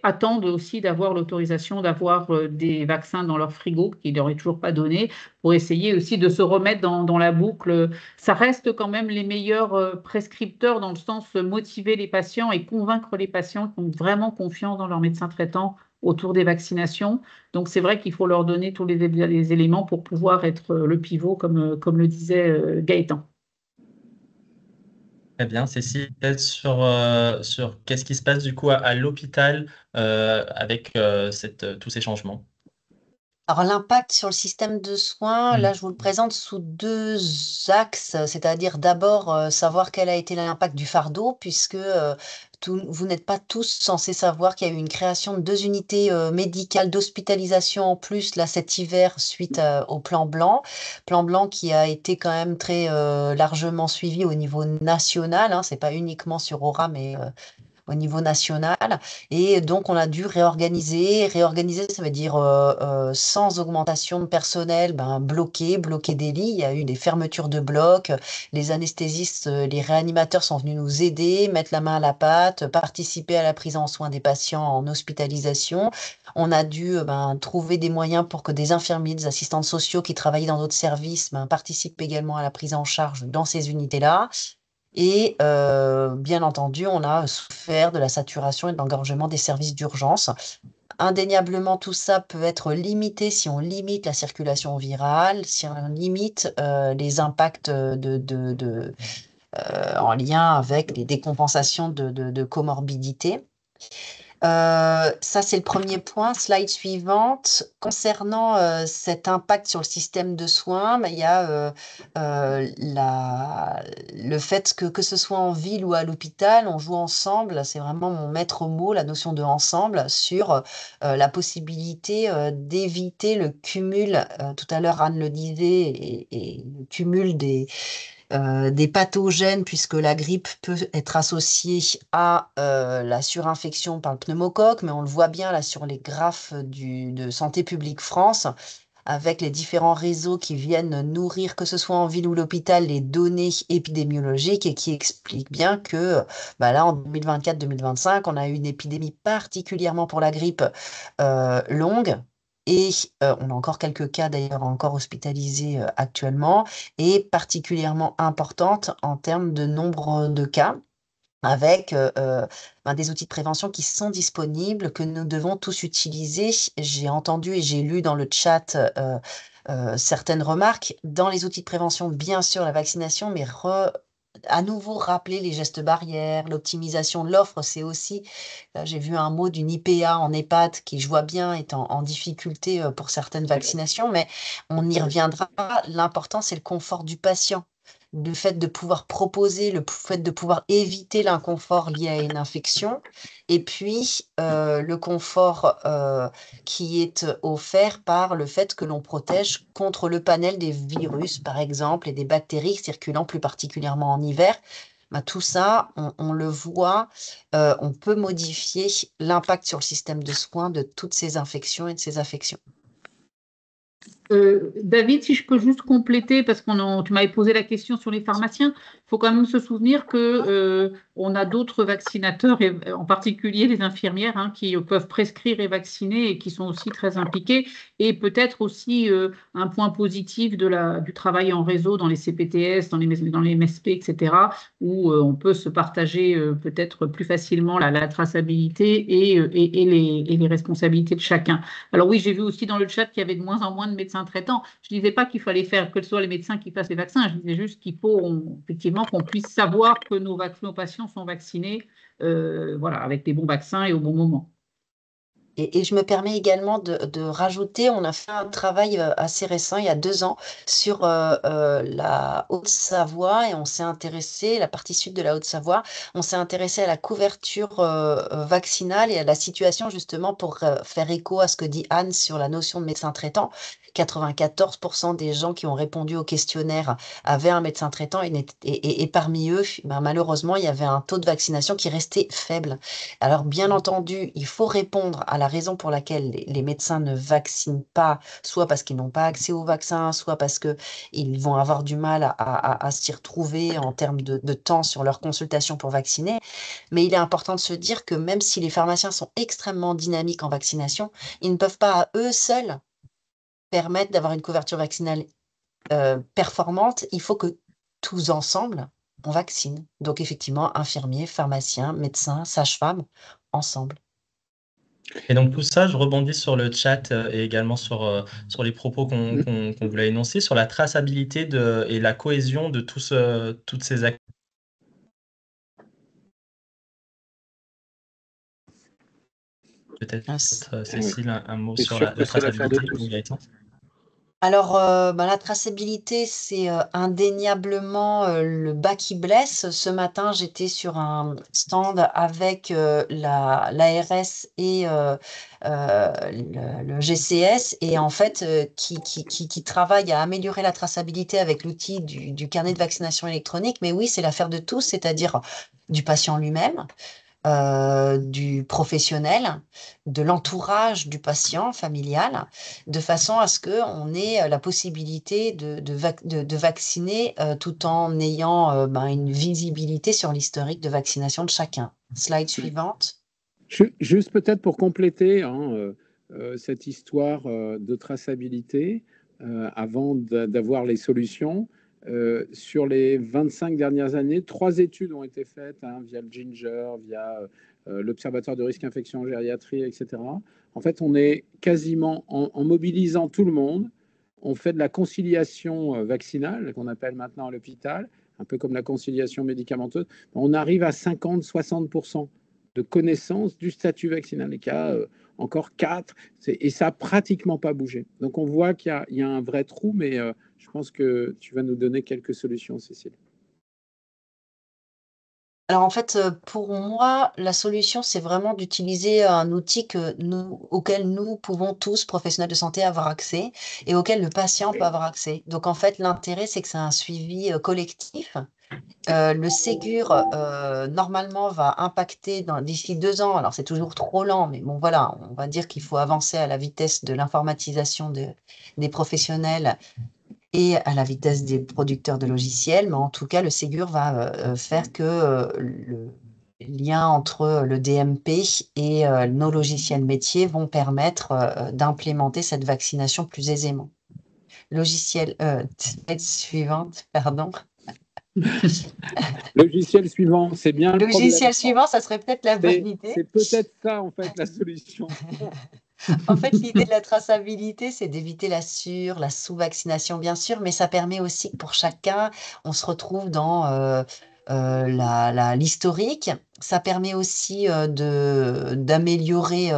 attendent aussi d'avoir l'autorisation d'avoir des vaccins dans leur frigo, qu'ils n'auraient toujours pas donné, pour essayer aussi de se remettre dans la boucle. Ça reste quand même les meilleurs prescripteurs dans le sens motiver les patients et convaincre les patients qui ont vraiment confiance dans leur médecin traitant autour des vaccinations. Donc c'est vrai qu'il faut leur donner tous les éléments pour pouvoir être le pivot, comme le disait Gaëtan. Très bien, Cécile, peut-être sur qu'est-ce qui se passe du coup à l'hôpital avec tous ces changements. Alors, l'impact sur le système de soins, là, Mm. je vous le présente sous deux axes, c'est-à-dire d'abord savoir quel a été l'impact du fardeau, puisque vous n'êtes pas tous censés savoir qu'il y a eu une création de 2 unités médicales d'hospitalisation en plus, là, cet hiver, suite au plan blanc qui a été quand même très largement suivi au niveau national, hein, c'est pas uniquement sur Aura, mais au niveau national. Et donc, on a dû réorganiser. Réorganiser, ça veut dire sans augmentation de personnel, bloquer des lits. Il y a eu des fermetures de blocs. Les anesthésistes, les réanimateurs sont venus nous aider, mettre la main à la pâte, participer à la prise en soin des patients en hospitalisation. On a dû trouver des moyens pour que des infirmiers, des assistantes sociaux qui travaillaient dans d'autres services participent également à la prise en charge dans ces unités-là. Et bien entendu, on a souffert de la saturation et de l'engorgement des services d'urgence. Indéniablement, tout ça peut être limité si on limite la circulation virale, si on limite les impacts en lien avec les décompensations de comorbidité. Ça, c'est le premier point. Slide suivante. Concernant cet impact sur le système de soins, il y a le fait que ce soit en ville ou à l'hôpital, on joue ensemble. C'est vraiment mon maître mot, la notion de ensemble, sur la possibilité d'éviter le cumul. Tout à l'heure, Anne le disait, et le cumul des pathogènes, puisque la grippe peut être associée à la surinfection par le pneumocoque, mais on le voit bien là sur les graphes de Santé publique France, avec les différents réseaux qui viennent nourrir, que ce soit en ville ou l'hôpital, les données épidémiologiques et qui expliquent bien que là, en 2024-2025, on a eu une épidémie particulièrement pour la grippe longue. Et on a encore quelques cas d'ailleurs encore hospitalisés actuellement, et particulièrement importante en termes de nombre de cas, avec des outils de prévention qui sont disponibles, que nous devons tous utiliser. J'ai entendu et j'ai lu dans le chat certaines remarques. Dans les outils de prévention, bien sûr, la vaccination, mais à nouveau rappeler les gestes barrières, l'optimisation de l'offre, c'est aussi, là j'ai vu un mot d'une IPA en EHPAD qui, je vois bien, est en difficulté pour certaines vaccinations, mais on y reviendra. L'important, c'est le confort du patient. le fait de pouvoir proposer, le fait de pouvoir éviter l'inconfort lié à une infection, et puis le confort qui est offert par le fait que l'on protège contre le panel des virus, par exemple, et des bactéries circulant plus particulièrement en hiver. Bah, tout ça, on le voit, on peut modifier l'impact sur le système de soins de toutes ces infections et de ces affections. David, si je peux juste compléter, parce tu m'avais posé la question sur les pharmaciens, il faut quand même se souvenir que on a d'autres vaccinateurs, et en particulier les infirmières, hein, qui peuvent prescrire et vacciner et qui sont aussi très impliquées. Et peut-être aussi un point positif du travail en réseau dans les CPTS, dans les MSP, etc., où on peut se partager peut-être plus facilement la traçabilité et les responsabilités de chacun. Alors oui, j'ai vu aussi dans le chat qu'il y avait de moins en moins de médecins traitants. Je ne disais pas qu'il fallait faire que ce soit les médecins qui fassent les vaccins, je disais juste qu'il faut effectivement qu'on puisse savoir que nos patients sont vaccinés voilà, avec les bons vaccins et au bon moment. Et je me permets également de rajouter, on a fait un travail assez récent, il y a 2 ans, sur la Haute-Savoie et on s'est intéressé, la partie sud de la Haute-Savoie, on s'est intéressé à la couverture vaccinale et à la situation justement pour faire écho à ce que dit Anne sur la notion de médecin traitant. 94% des gens qui ont répondu au questionnaire avaient un médecin traitant et parmi eux, ben, malheureusement, il y avait un taux de vaccination qui restait faible. Alors, bien entendu, il faut répondre à la raison pour laquelle les médecins ne vaccinent pas, soit parce qu'ils n'ont pas accès au vaccin, soit parce qu'ils vont avoir du mal à s'y retrouver en termes de temps sur leur consultation pour vacciner. Mais il est important de se dire que même si les pharmaciens sont extrêmement dynamiques en vaccination, ils ne peuvent pas à eux seuls permettre d'avoir une couverture vaccinale performante. Il faut que tous ensemble, on vaccine. Donc effectivement, infirmiers, pharmaciens, médecins, sages-femmes, ensemble. Et donc tout ça, je rebondis sur le chat et également sur les propos qu'on voulait énoncer, sur la traçabilité et la cohésion de toutes ces actions. Peut-être, Cécile, un mot sur la traçabilité pour Gaëtan. Alors, la traçabilité, c'est indéniablement le bas qui blesse. Ce matin, j'étais sur un stand avec l'ARS et le GCS, et en fait, qui travaille à améliorer la traçabilité avec l'outil du carnet de vaccination électronique. Mais oui, c'est l'affaire de tous, c'est-à-dire du patient lui-même, du professionnel, de l'entourage du patient familial, de façon à ce qu'on ait la possibilité de vacciner tout en ayant une visibilité sur l'historique de vaccination de chacun. Slide suivante. Juste peut-être pour compléter cette histoire de traçabilité, avant d'avoir les solutions, sur les 25 dernières années, 3 études ont été faites via le Ginger, via l'Observatoire de risque infection en gériatrie, etc. En fait, on est quasiment en mobilisant tout le monde. On fait de la conciliation vaccinale, qu'on appelle maintenant à l'hôpital, un peu comme la conciliation médicamenteuse. On arrive à 50-60% de connaissance du statut vaccinal. Il y a encore 4, et ça n'a pratiquement pas bougé. Donc on voit qu'il y a un vrai trou, mais je pense que tu vas nous donner quelques solutions, Cécile. Alors en fait, pour moi, la solution, c'est vraiment d'utiliser un outil auquel nous pouvons tous, professionnels de santé, avoir accès et auquel le patient peut avoir accès. Donc en fait, l'intérêt, c'est que c'est un suivi collectif. Le Ségur, normalement, va impacter d'ici 2 ans. Alors, c'est toujours trop lent, mais bon, voilà, on va dire qu'il faut avancer à la vitesse de l'informatisation des professionnels et à la vitesse des producteurs de logiciels. Mais en tout cas, le Ségur va faire que le lien entre le DMP et nos logiciels métiers vont permettre d'implémenter cette vaccination plus aisément. Slide suivante, pardon. Logiciel suivant, c'est bien le problème. Logiciel suivant, ça serait peut-être la bonne idée. C'est peut-être ça, en fait, la solution. En fait, l'idée de la traçabilité, c'est d'éviter la sous-vaccination, bien sûr, mais ça permet aussi que pour chacun, on se retrouve dans l'historique. Ça permet aussi d'améliorer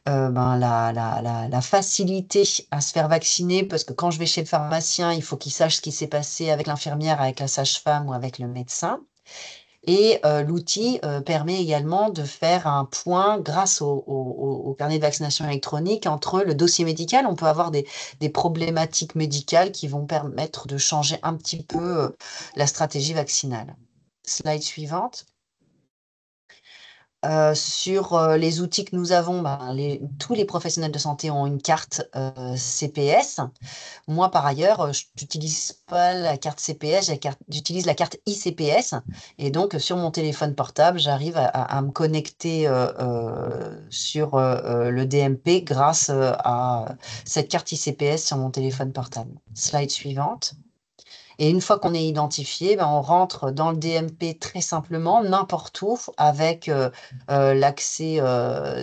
la facilité à se faire vacciner, parce que quand je vais chez le pharmacien, il faut qu'il sache ce qui s'est passé avec l'infirmière, avec la sage-femme ou avec le médecin. Et l'outil permet également de faire un point grâce au carnet de vaccination électronique entre le dossier médical. On peut avoir des problématiques médicales qui vont permettre de changer un petit peu la stratégie vaccinale. Slide suivante. Sur les outils que nous avons, tous les professionnels de santé ont une carte CPS. Moi, par ailleurs, je n'utilise pas la carte CPS, j'utilise la carte ICPS. Et donc, sur mon téléphone portable, j'arrive à me connecter sur le DMP grâce à cette carte ICPS sur mon téléphone portable. Slide suivante. Et une fois qu'on est identifié, on rentre dans le DMP très simplement, n'importe où, avec l'accès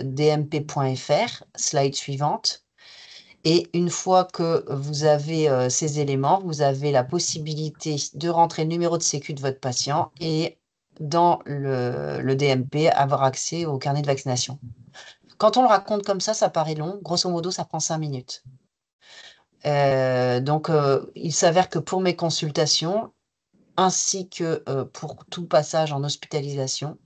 dmp.fr. Slide suivante. Et une fois que vous avez ces éléments, vous avez la possibilité de rentrer le numéro de sécu de votre patient et dans le DMP, avoir accès au carnet de vaccination. Quand on le raconte comme ça paraît long. Grosso modo, ça prend 5 minutes. Donc, il s'avère que pour mes consultations, ainsi que pour tout passage en hospitalisation,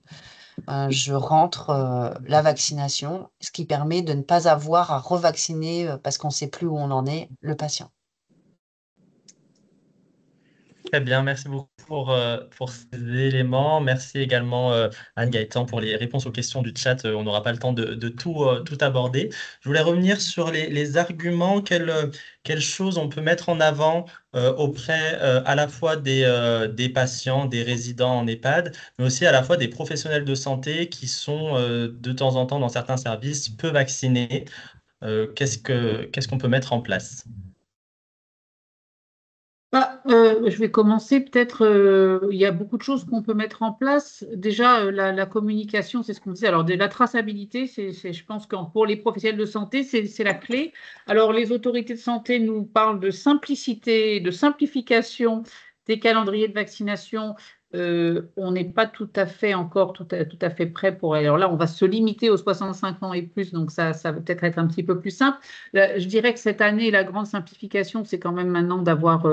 je rentre la vaccination, ce qui permet de ne pas avoir à revacciner parce qu'on ne sait plus où on en est, le patient. Très bien, merci beaucoup pour ces éléments. Merci également Anne Gaëtan pour les réponses aux questions du chat. On n'aura pas le temps de tout aborder. Je voulais revenir sur les arguments, quelles choses on peut mettre en avant auprès à la fois des patients, des résidents en EHPAD, mais aussi à la fois des professionnels de santé qui sont de temps en temps dans certains services peu vaccinés. Qu'est-ce qu'on peut mettre en place? Je vais commencer peut-être, il y a beaucoup de choses qu'on peut mettre en place. Déjà, la communication, c'est ce qu'on disait. Alors, la traçabilité, je pense que pour les professionnels de santé, c'est la clé. Alors, les autorités de santé nous parlent de simplicité, de simplification des calendriers de vaccination. On n'est pas tout à fait encore tout à fait prêt pour. Alors là, on va se limiter aux 65 ans et plus, donc ça va peut-être être un petit peu plus simple. Je dirais que cette année, la grande simplification, c'est quand même maintenant d'avoir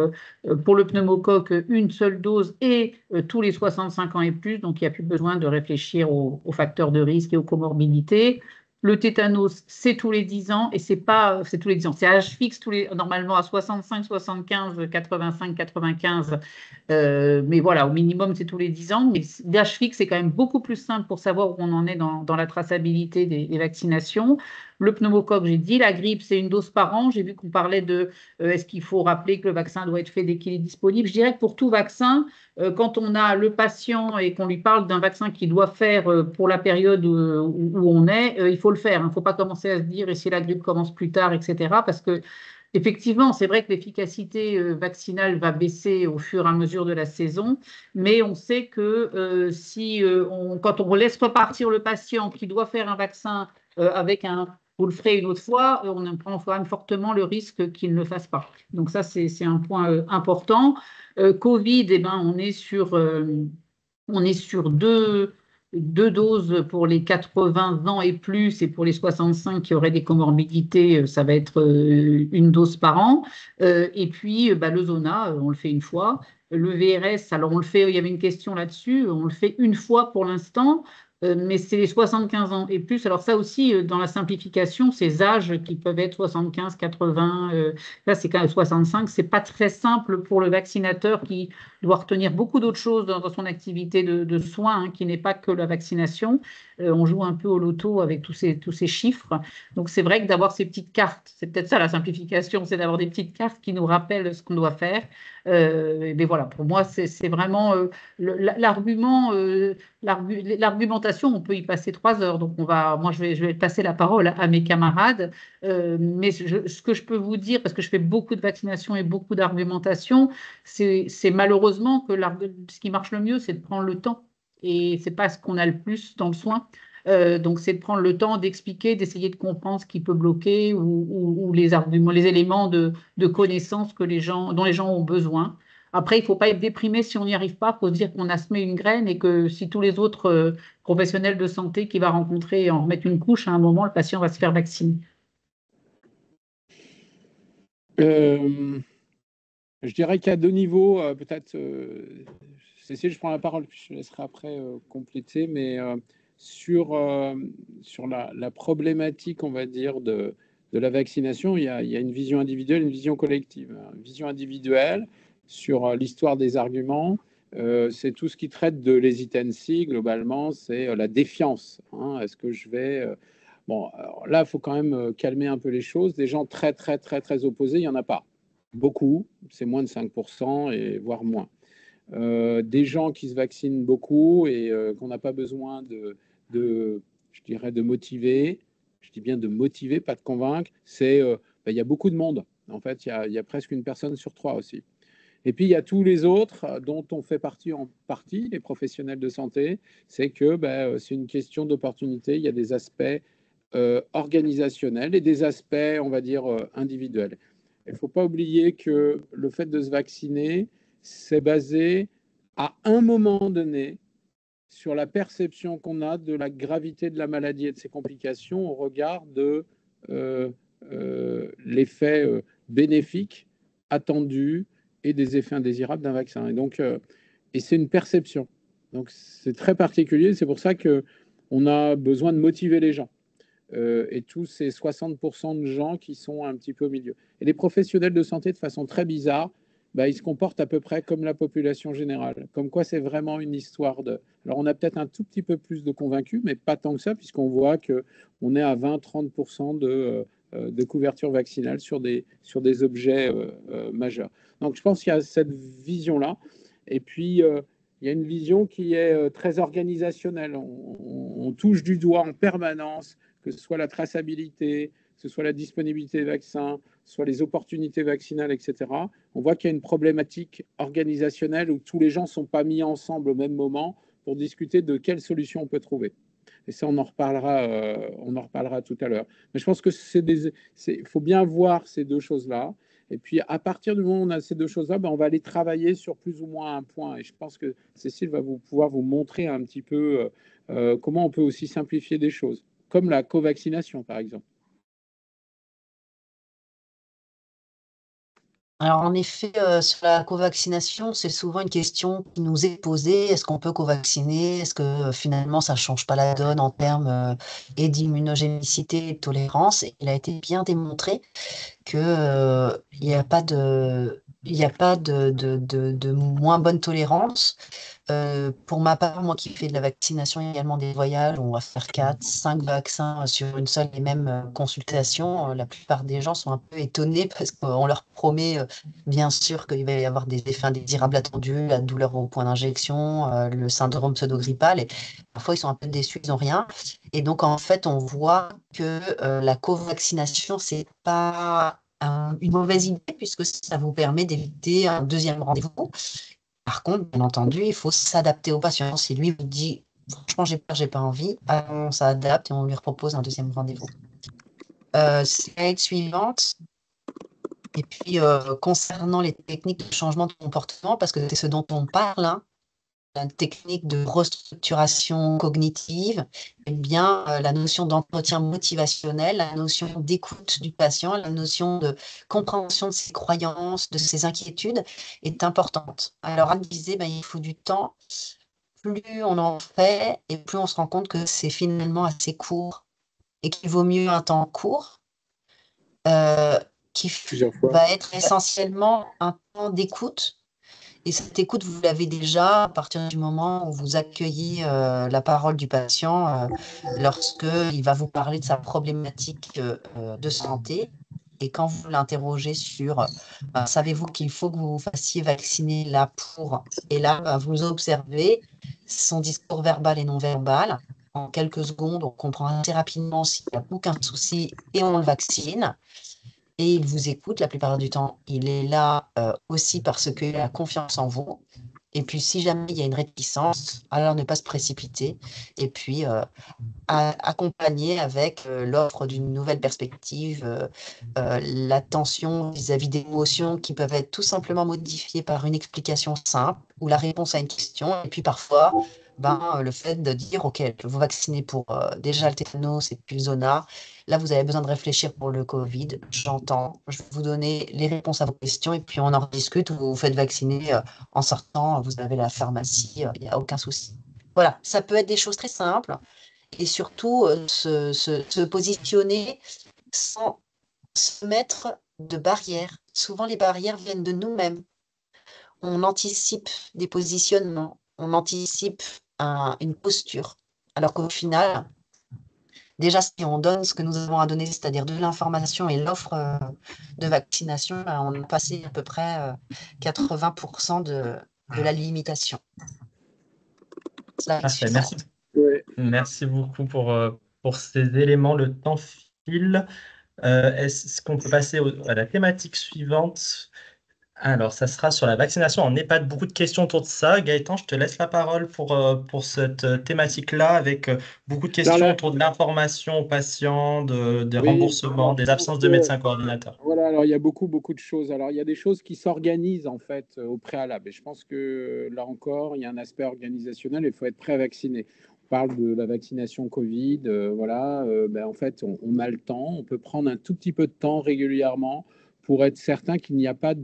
pour le pneumocoque une seule dose et tous les 65 ans et plus, donc il n'y a plus besoin de réfléchir aux facteurs de risque et aux comorbidités. Le tétanos, c'est tous les 10 ans et c'est tous les 10 ans. C'est à âge fixe normalement à 65, 75, 85, 95. Mais voilà, au minimum, c'est tous les 10 ans. Mais l'âge fixe, c'est quand même beaucoup plus simple pour savoir où on en est dans la traçabilité des vaccinations. Le pneumocoque, j'ai dit, la grippe, c'est une dose par an. J'ai vu qu'on parlait de est-ce qu'il faut rappeler que le vaccin doit être fait dès qu'il est disponible. Je dirais que pour tout vaccin, quand on a le patient et qu'on lui parle d'un vaccin qu'il doit faire pour la période où on est, il faut le faire. Il ne faut pas commencer à se dire et si la grippe commence plus tard, etc. Parce que effectivement, c'est vrai que l'efficacité vaccinale va baisser au fur et à mesure de la saison, mais on sait que quand on laisse repartir le patient qui doit faire un vaccin avec vous le ferez une autre fois, on prend quand même fortement le risque qu'il ne le fasse pas. Donc ça, c'est un point important. Covid, on est sur deux doses pour les 80 ans et plus, et pour les 65 qui auraient des comorbidités, ça va être une dose par an. Et puis, le Zona, on le fait une fois. Le VRS, alors on le fait, il y avait une question là-dessus, on le fait une fois pour l'instant. Mais c'est les 75 ans et plus. Alors ça aussi, dans la simplification, ces âges qui peuvent être 75, 80, là c'est quand même 65, c'est pas très simple pour le vaccinateur qui doit retenir beaucoup d'autres choses dans son activité de soins, qui n'est pas que la vaccination. On joue un peu au loto avec tous ces chiffres. Donc c'est vrai que d'avoir ces petites cartes, c'est peut-être ça la simplification, c'est d'avoir des petites cartes qui nous rappellent ce qu'on doit faire. Mais voilà, pour moi, c'est vraiment l'argumentation, on peut y passer 3 heures. Donc moi, je vais passer la parole à mes camarades. Mais ce que je peux vous dire, parce que je fais beaucoup de vaccinations et beaucoup d'argumentation, c'est malheureusement que ce qui marche le mieux, c'est de prendre le temps. Et c'est pas ce qu'on a le plus dans le soin. Donc, c'est de prendre le temps d'expliquer, d'essayer de comprendre ce qui peut bloquer ou les arguments, les éléments de connaissance dont les gens ont besoin. Après, il ne faut pas être déprimé si on n'y arrive pas. Il faut se dire qu'on a semé une graine et que si tous les autres professionnels de santé qu'il va rencontrer en remettent une couche, à un moment, le patient va se faire vacciner. Je dirais qu'il y a deux niveaux, peut-être. Cécile, je prends la parole, puis je te laisserai après compléter, mais sur la problématique, on va dire, de la vaccination, il y a une vision individuelle, une vision collective. Une vision individuelle sur l'histoire des arguments, c'est tout ce qui traite de l'hesitancy, globalement, c'est la défiance. Hein. Est-ce que je vais... Bon, alors là, il faut quand même calmer un peu les choses. Des gens très, très, très, très opposés, il n'y en a pas. Beaucoup, c'est moins de 5% et voire moins. Des gens qui se vaccinent beaucoup et qu'on n'a pas besoin je dirais, de motiver. Je dis bien de motiver, pas de convaincre. Il y a beaucoup de monde. En fait, il y a presque une personne sur 3 aussi. Et puis, il y a tous les autres dont on fait partie en partie, les professionnels de santé. C'est que c'est une question d'opportunité. Il y a des aspects organisationnels et des aspects, on va dire, individuels. Il ne faut pas oublier que le fait de se vacciner, c'est basé à un moment donné sur la perception qu'on a de la gravité de la maladie et de ses complications au regard de l'effet bénéfique attendu et des effets indésirables d'un vaccin. Et donc, et c'est une perception. Donc, c'est très particulier. C'est pour ça qu'on a besoin de motiver les gens. Et tous ces 60% de gens qui sont un petit peu au milieu. Et les professionnels de santé, de façon très bizarre, ils se comportent à peu près comme la population générale. Comme quoi, c'est vraiment une histoire de... Alors, on a peut-être un tout petit peu plus de convaincus, mais pas tant que ça, puisqu'on voit qu'on est à 20-30% de couverture vaccinale sur des objets majeurs. Donc, je pense qu'il y a cette vision-là. Et puis, il y a une vision qui est très organisationnelle. On touche du doigt en permanence que ce soit la traçabilité, que ce soit la disponibilité des vaccins, soit les opportunités vaccinales, etc. On voit qu'il y a une problématique organisationnelle où tous les gens ne sont pas mis ensemble au même moment pour discuter de quelles solutions on peut trouver. Et ça, on en reparlera tout à l'heure. Mais je pense que faut bien voir ces deux choses-là. Et puis, à partir du moment où on a ces deux choses-là, on va aller travailler sur plus ou moins un point. Et je pense que Cécile va pouvoir vous montrer un petit peu comment on peut aussi simplifier des choses, comme la co-vaccination, par exemple. Alors, en effet, sur la co-vaccination, c'est souvent une question qui nous est posée. Est-ce qu'on peut co-vacciner? Est-ce que finalement, ça ne change pas la donne en termes et d'immunogénicité et de tolérance? Et il a été bien démontré qu'il n'y a pas de moins bonne tolérance. Pour ma part, moi qui fais de la vaccination et également des voyages, on va faire 4-5 vaccins sur une seule et même consultation. La plupart des gens sont un peu étonnés parce qu'on leur promet bien sûr qu'il va y avoir des effets indésirables attendus, la douleur au point d'injection, le syndrome pseudo-grippal, et parfois ils sont un peu déçus, ils n'ont rien. Et donc en fait, on voit que la co-vaccination, c'est pas une mauvaise idée puisque ça vous permet d'éviter un deuxième rendez-vous. Par contre, bien entendu, il faut s'adapter au patient. Si lui vous dit, franchement, j'ai peur, j'ai pas envie, on s'adapte et on lui propose un deuxième rendez-vous. Slide suivante. Et puis, concernant les techniques de changement de comportement, parce que c'est ce dont on parle, hein, la technique de restructuration cognitive, eh bien, la notion d'entretien motivationnel, la notion d'écoute du patient, la notion de compréhension de ses croyances, de ses inquiétudes est importante. Alors, Anne disait, il faut du temps. Plus on en fait et plus on se rend compte que c'est finalement assez court et qu'il vaut mieux un temps court qui va être essentiellement un temps d'écoute. Et cette écoute, vous l'avez déjà à partir du moment où vous accueillez la parole du patient lorsqu'il va vous parler de sa problématique de santé. Et quand vous l'interrogez sur savez-vous qu'il faut que vous vous fassiez vacciner là pour, et là, vous observez son discours verbal et non verbal. En quelques secondes, on comprend assez rapidement s'il n'y a aucun souci et on le vaccine. Et il vous écoute la plupart du temps. Il est là aussi parce qu'il a confiance en vous. Et puis, si jamais il y a une réticence, alors ne pas se précipiter. Et puis, accompagner avec l'offre d'une nouvelle perspective, l'attention vis-à-vis d'émotions qui peuvent être tout simplement modifiées par une explication simple ou la réponse à une question. Et puis parfois, le fait de dire, OK, je vous vacciner pour déjà le tétanos et puis le zona. Là, vous avez besoin de réfléchir pour le Covid. J'entends. Je vais vous donner les réponses à vos questions et puis on en rediscute. Vous vous faites vacciner en sortant. Vous avez la pharmacie. Il n'y a aucun souci. Voilà, ça peut être des choses très simples et surtout se positionner sans se mettre de barrières. Souvent, les barrières viennent de nous-mêmes. On anticipe des positionnements, on anticipe une posture. Alors qu'au final, déjà, si on donne ce que nous avons à donner, c'est-à-dire de l'information et l'offre de vaccination, on a passé à peu près 80% de la limitation. Cela est Parfait, suffisant. Ouais. merci beaucoup pour ces éléments. Le temps file. Est-ce qu'on peut passer à la thématique suivante? Alors, ça sera sur la vaccination en EHPAD. Beaucoup de questions autour de ça. Gaëtan, je te laisse la parole pour cette thématique-là, avec beaucoup de questions Alors, autour de l'information aux patients, des oui, remboursements, alors des je pense absences de que médecins coordinateurs. voilà, alors il y a beaucoup de choses. Alors il y a des choses qui s'organisent en fait au préalable. Et je pense que là encore, il y a un aspect organisationnel. Il faut être prêt à vacciner. On parle de la vaccination Covid. En fait, on a le temps. On peut prendre un tout petit peu de temps régulièrement pour être certain qu'il n'y a pas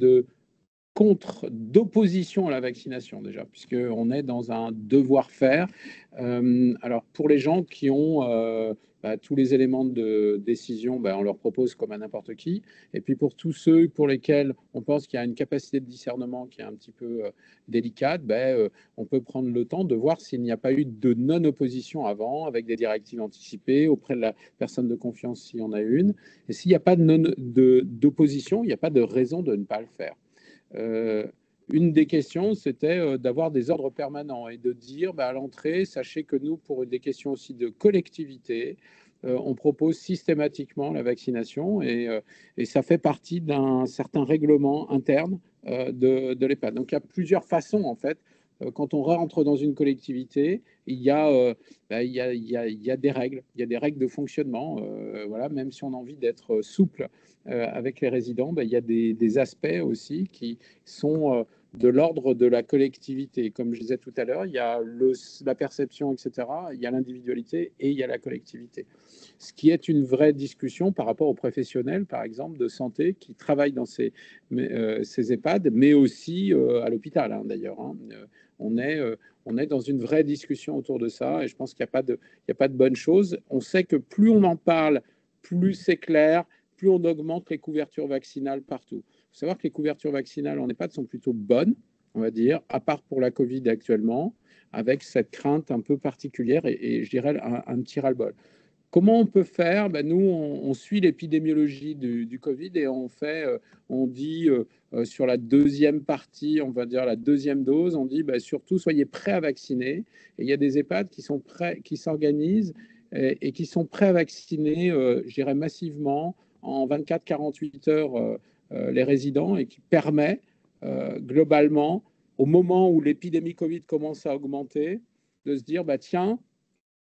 d'opposition à la vaccination déjà, puisqu'on est dans un devoir-faire. Alors pour les gens qui ont tous les éléments de décision, on leur propose comme à n'importe qui. Et puis pour tous ceux pour lesquels on pense qu'il y a une capacité de discernement qui est un petit peu délicate, on peut prendre le temps de voir s'il n'y a pas eu de non-opposition avant, avec des directives anticipées auprès de la personne de confiance s'il y en a une. Et s'il n'y a pas d'opposition, il n'y a pas de raison de ne pas le faire. Une des questions, c'était d'avoir des ordres permanents et de dire à l'entrée, sachez que nous, pour des questions aussi de collectivité, on propose systématiquement la vaccination et ça fait partie d'un certain règlement interne de l'EHPAD. Donc il y a plusieurs façons en fait. Quand on rentre dans une collectivité, il y a des règles, il y a des règles de fonctionnement. Voilà, même si on a envie d'être souple avec les résidents, il y a des aspects aussi qui sont de l'ordre de la collectivité. Comme je disais tout à l'heure, il y a la perception, etc., il y a l'individualité et il y a la collectivité. Ce qui est une vraie discussion par rapport aux professionnels, par exemple, de santé qui travaillent dans ces EHPAD, mais aussi à l'hôpital, d'ailleurs. On est dans une vraie discussion autour de ça et je pense qu'il n'y a pas de bonne chose. On sait que plus on en parle, plus c'est clair, plus on augmente les couvertures vaccinales partout. Il faut savoir que les couvertures vaccinales en EHPAD sont plutôt bonnes, on va dire, à part pour la Covid actuellement, avec cette crainte un peu particulière et je dirais un petit ras-le-bol. Comment on peut faire? Nous, on suit l'épidémiologie du Covid et on dit sur la deuxième partie, on va dire la deuxième dose, on dit surtout soyez prêts à vacciner. Et il y a des EHPAD qui sont prêts, qui s'organisent et qui sont prêts à vacciner, je dirais massivement, en 24-48 heures les résidents et qui permet globalement, au moment où l'épidémie Covid commence à augmenter, de se dire tiens,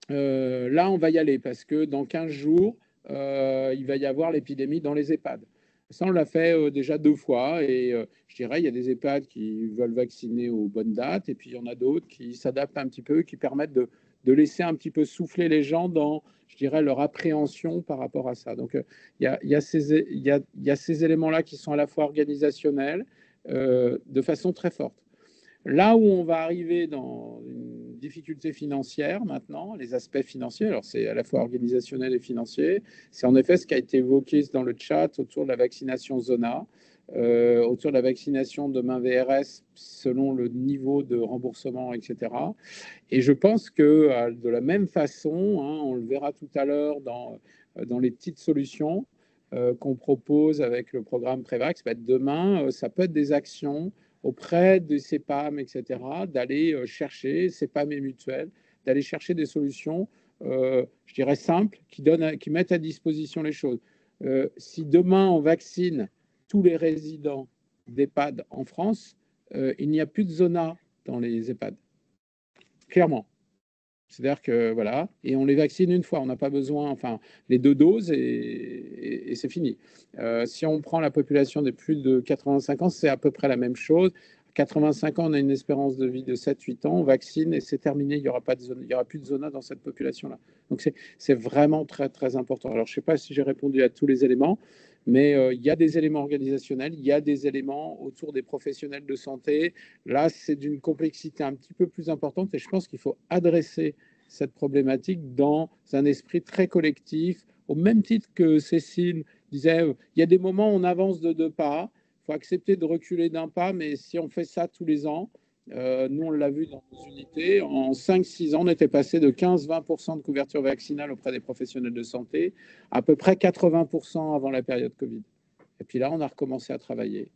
là, on va y aller parce que dans 15 jours, il va y avoir l'épidémie dans les EHPAD. Ça, on l'a fait déjà 2 fois et je dirais, il y a des EHPAD qui veulent vacciner aux bonnes dates et puis il y en a d'autres qui s'adaptent un petit peu, qui permettent de laisser un petit peu souffler les gens dans, je dirais, leur appréhension par rapport à ça. Donc, il y a ces éléments-là qui sont à la fois organisationnels de façon très forte. Là où on va arriver dans une difficulté financière maintenant, les aspects financiers, alors c'est à la fois organisationnel et financier, c'est en effet ce qui a été évoqué dans le chat autour de la vaccination Zona, autour de la vaccination de main VRS selon le niveau de remboursement, etc. Et je pense que de la même façon, on le verra tout à l'heure dans les petites solutions qu'on propose avec le programme Prévax, demain, ça peut être des actions auprès de CEPAM, etc., d'aller chercher, CEPAM et mutuelles, d'aller chercher des solutions, je dirais simples, qui mettent à disposition les choses. Si demain on vaccine tous les résidents d'EHPAD en France, il n'y a plus de zona dans les EHPAD. Clairement. C'est-à-dire que voilà, et on les vaccine une fois, on n'a pas besoin, enfin, les 2 doses et c'est fini. Si on prend la population des plus de 85 ans, c'est à peu près la même chose. 85 ans, on a une espérance de vie de 7-8 ans, on vaccine et c'est terminé, il n'y aura plus de zona dans cette population-là. Donc c'est vraiment très, très important. Alors, je ne sais pas si j'ai répondu à tous les éléments, mais il y a des éléments organisationnels, il y a des éléments autour des professionnels de santé. Là, c'est d'une complexité un petit peu plus importante et je pense qu'il faut adresser cette problématique dans un esprit très collectif, au même titre que Cécile disait, il y a des moments où on avance de 2 pas, il faut accepter de reculer d'1 pas, mais si on fait ça tous les ans, nous on l'a vu dans nos unités, en 5-6 ans, on était passé de 15-20% de couverture vaccinale auprès des professionnels de santé, à peu près 80% avant la période Covid. Et puis là, on a recommencé à travailler.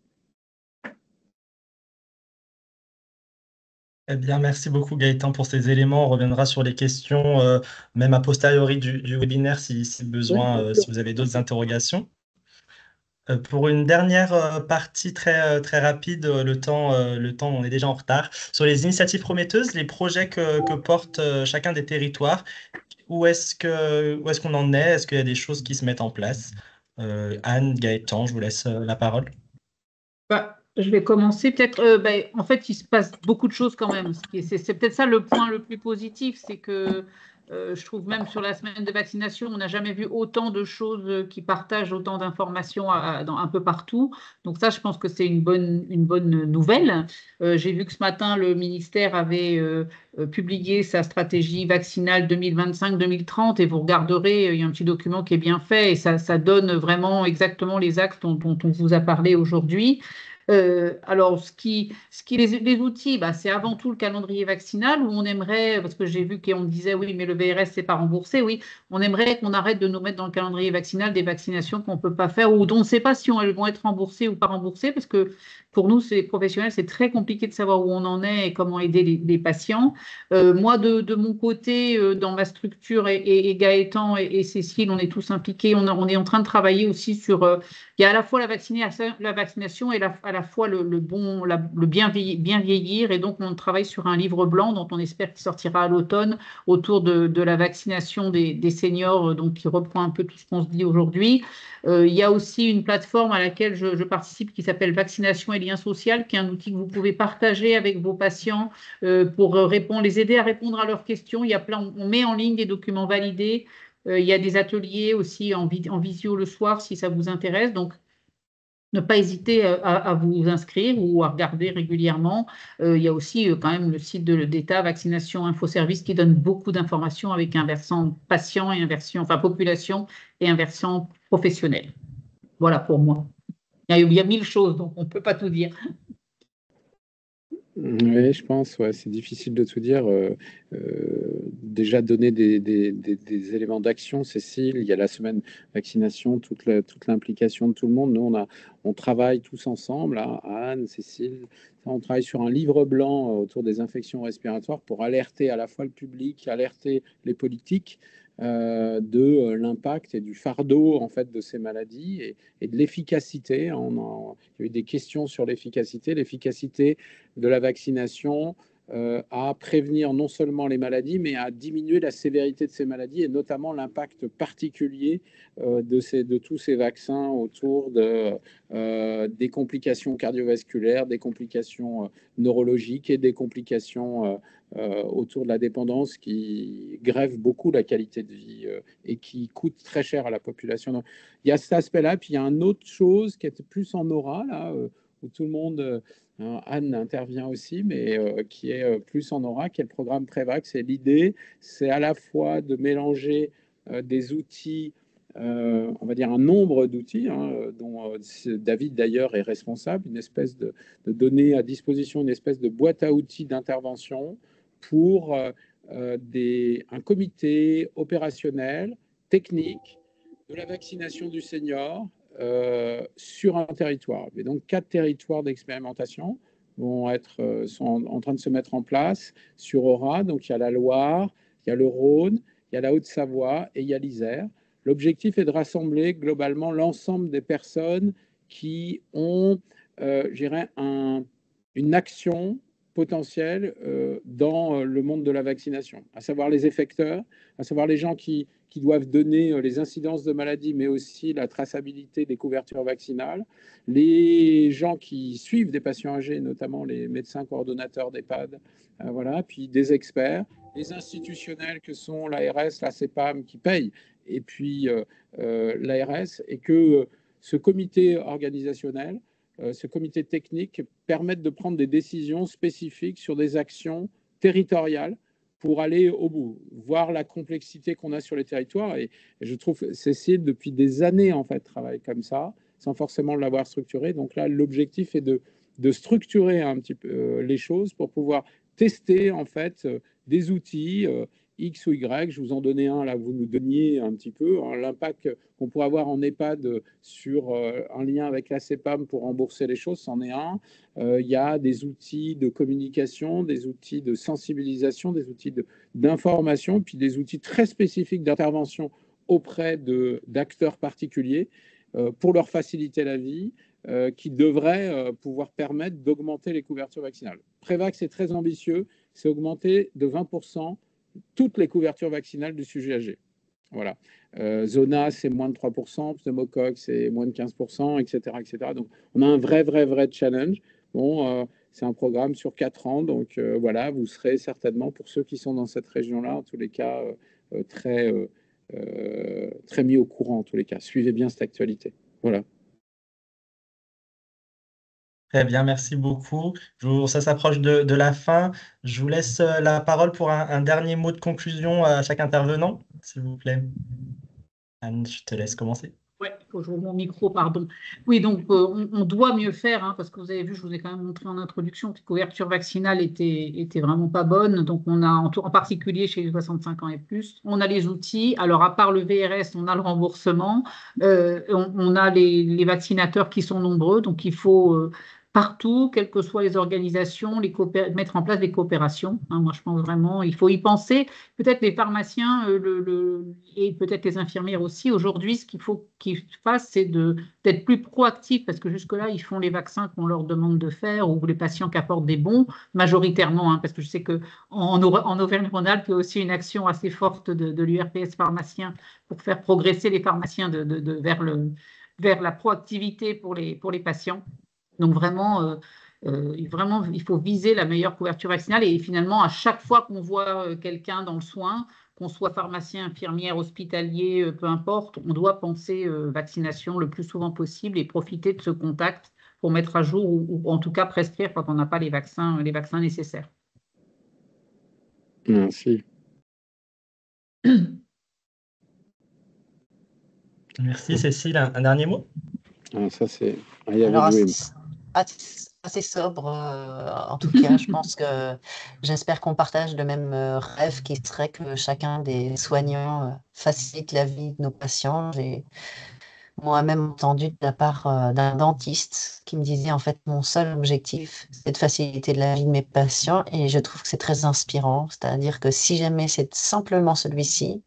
Eh bien, merci beaucoup Gaëtan pour ces éléments. On reviendra sur les questions, même a posteriori du webinaire si besoin, si vous avez d'autres interrogations. Pour une dernière partie très rapide, le temps, on est déjà en retard. Sur les initiatives prometteuses, les projets que porte chacun des territoires, où est-ce qu'on en est? Est-ce qu'il y a des choses qui se mettent en place? Anne, Gaëtan, je vous laisse la parole. Je vais commencer peut-être. En fait, il se passe beaucoup de choses quand même. C'est peut-être ça le point le plus positif, c'est que je trouve même sur la semaine de vaccination, on n'a jamais vu autant de choses qui partagent autant d'informations un peu partout. Donc ça, je pense que c'est une bonne nouvelle. J'ai vu que ce matin, le ministère avait publié sa stratégie vaccinale 2025-2030 et vous regarderez, il y a un petit document qui est bien fait et ça donne vraiment exactement les axes dont on vous a parlé aujourd'hui. Alors, les outils, c'est avant tout le calendrier vaccinal où on aimerait, parce que j'ai vu qu'on disait oui, mais le VRS, c'est pas remboursé. Oui, on aimerait qu'on arrête de nous mettre dans le calendrier vaccinal des vaccinations qu'on ne peut pas faire ou dont on ne sait pas si elles vont être remboursées ou pas remboursées, parce que pour nous, ces professionnels, c'est très compliqué de savoir où on en est et comment aider les patients. Moi, de mon côté, dans ma structure, et Gaëtan et Cécile, on est tous impliqués. On est en train de travailler aussi sur. Il y a à la fois la vaccination et à la fois le bien vieillir. Et donc, on travaille sur un livre blanc dont on espère qu'il sortira à l'automne autour de la vaccination des seniors, donc qui reprend un peu tout ce qu'on se dit aujourd'hui. Il y a aussi une plateforme à laquelle je participe qui s'appelle Vaccination et Lien Social, qui est un outil que vous pouvez partager avec vos patients pour les aider à répondre à leurs questions. On met en ligne des documents validés. Il y a des ateliers aussi en visio le soir si ça vous intéresse. Donc, ne pas hésiter à vous inscrire ou à regarder régulièrement. Il y a aussi quand même le site de l'État, Vaccination Info Service, qui donne beaucoup d'informations avec un versant patient et un versant population et un versant professionnel. Voilà pour moi. Il y a 1000 choses, donc on ne peut pas tout dire. Oui, je pense, c'est difficile de tout dire. Déjà donner des éléments d'action, Cécile, il y a la semaine vaccination, toute l'implication de tout le monde. Nous, on travaille tous ensemble, là, Anne, Cécile, on travaille sur un livre blanc autour des infections respiratoires pour alerter à la fois le public, alerter les politiques de l'impact et du fardeau en fait de ces maladies et de l'efficacité. Il y a eu des questions sur l'efficacité de la vaccination à prévenir non seulement les maladies, mais à diminuer la sévérité de ces maladies et notamment l'impact particulier de tous ces vaccins autour des complications cardiovasculaires, des complications neurologiques et des complications autour de la dépendance qui grèvent beaucoup la qualité de vie et qui coûtent très cher à la population. Donc, il y a cet aspect-là, puis il y a une autre chose qui est plus en aura, là, où tout le monde... Anne intervient aussi, mais qui est plus en aura, qui est le programme Prévax. Et l'idée, c'est à la fois de mélanger des outils, on va dire un nombre d'outils, dont David d'ailleurs est responsable, une espèce de donner à disposition une espèce de boîte à outils d'intervention pour un comité opérationnel, technique, de la vaccination du senior, sur un territoire. Et donc, 4 territoires d'expérimentation sont en train de se mettre en place sur Aura. Donc, il y a la Loire, il y a le Rhône, il y a la Haute-Savoie et il y a l'Isère. L'objectif est de rassembler globalement l'ensemble des personnes qui ont, je dirais, une action potentiels dans le monde de la vaccination, à savoir les effecteurs, à savoir les gens qui doivent donner les incidences de maladies, mais aussi la traçabilité des couvertures vaccinales, les gens qui suivent des patients âgés, notamment les médecins coordonnateurs d'EHPAD, voilà, puis des experts, les institutionnels que sont l'ARS, la CEPAM qui payent, et puis l'ARS, et que ce comité organisationnel, ce comité technique permette de prendre des décisions spécifiques sur des actions territoriales pour aller au bout, voir la complexité qu'on a sur les territoires. Et je trouve que Cécile, depuis des années, en fait, travaille comme ça, sans forcément l'avoir structuré. Donc là, l'objectif est de structurer un petit peu les choses pour pouvoir tester, en fait, des outils X ou Y. Je vous en donnais un, là, vous nous donniez un petit peu l'impact qu'on pourrait avoir en EHPAD sur un lien avec la CEPAM pour rembourser les choses, c'en est un. Il y a des outils de communication, des outils de sensibilisation, des outils d'information, puis des outils très spécifiques d'intervention auprès d'acteurs particuliers pour leur faciliter la vie, qui devraient pouvoir permettre d'augmenter les couvertures vaccinales. Prévax est très ambitieux, c'est augmenter de 20% toutes les couvertures vaccinales du sujet âgé. Voilà. Zona, c'est moins de 3%, pneumocoque, c'est moins de 15%, etc., etc. Donc, on a un vrai challenge. Bon, c'est un programme sur 4 ans. Donc, voilà, vous serez certainement, pour ceux qui sont dans cette région-là, en tous les cas, très mis au courant, en tous les cas. Suivez bien cette actualité. Voilà. Très bien, merci beaucoup. Ça s'approche de la fin. Je vous laisse la parole pour un dernier mot de conclusion à chaque intervenant, s'il vous plaît. Anne, je te laisse commencer. Oui, il faut que j'ouvre mon micro, pardon. Oui, donc on doit mieux faire, hein, parce que vous avez vu, je vous ai quand même montré en introduction que la couverture vaccinale était vraiment pas bonne. Donc on a, en particulier chez les 65 ans et plus, on a les outils. Alors à part le VRS, on a le remboursement, on a les vaccinateurs qui sont nombreux, donc il faut partout, quelles que soient les organisations, mettre en place des coopérations. Hein, moi, je pense vraiment, il faut y penser. Peut-être les pharmaciens et peut-être les infirmières aussi. Aujourd'hui, ce qu'il faut qu'ils fassent, c'est d'être plus proactifs, parce que jusque-là, ils font les vaccins qu'on leur demande de faire, ou les patients qui apportent des bons, majoritairement, hein, parce que je sais qu'en Auvergne-Rhône-Alpes, il y a aussi une action assez forte de l'URPS pharmacien pour faire progresser les pharmaciens vers la proactivité pour les patients. Donc vraiment, il faut viser la meilleure couverture vaccinale, et finalement, à chaque fois qu'on voit quelqu'un dans le soin, qu'on soit pharmacien, infirmière, hospitalier, peu importe, on doit penser vaccination le plus souvent possible et profiter de ce contact pour mettre à jour ou en tout cas prescrire quand on n'a pas les vaccins nécessaires. Merci. Merci Cécile. Un dernier mot? Ça, c'est Alors, assez sobre, en tout cas. Je pense j'espère qu'on partage le même rêve, qui serait que chacun des soignants facilite la vie de nos patients. J'ai moi-même entendu de la part d'un dentiste qui me disait, en fait, mon seul objectif, c'est de faciliter la vie de mes patients, et je trouve que c'est très inspirant. C'est-à-dire que si jamais c'est simplement celui-ci,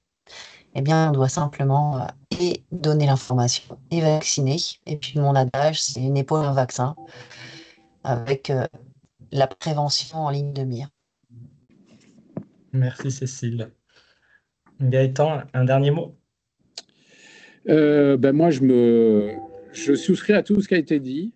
eh bien, on doit simplement et donner l'information et vacciner. Et puis, mon adage, c'est une épaule, un vaccin, avec la prévention en ligne de mire. Merci Cécile. Gaëtan, un dernier mot? Moi, je souscris à tout ce qui a été dit.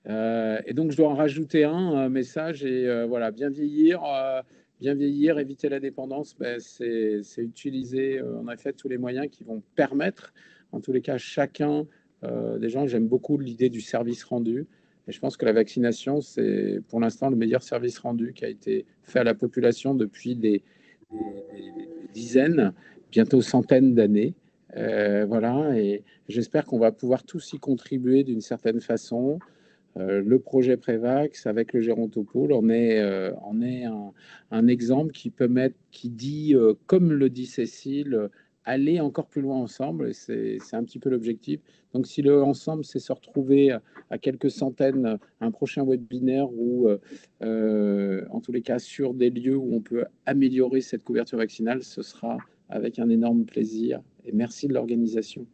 Et donc, je dois en rajouter un message. Et voilà, bien vieillir, éviter la dépendance, c'est utiliser en effet tous les moyens qui vont permettre, en tous les cas, chacun des gens. J'aime beaucoup l'idée du service rendu. Et je pense que la vaccination, c'est pour l'instant le meilleur service rendu qui a été fait à la population depuis des dizaines, bientôt centaines d'années. Voilà, et j'espère qu'on va pouvoir tous y contribuer d'une certaine façon. Le projet Prévax avec le Gérontopool en est un exemple qui dit, comme le dit Cécile, aller encore plus loin ensemble. Et c'est un petit peu l'objectif. Donc, si le ensemble, c'est se retrouver à quelques centaines, un prochain webinaire ou, en tous les cas, sur des lieux où on peut améliorer cette couverture vaccinale, ce sera avec un énorme plaisir. Et merci de l'organisation.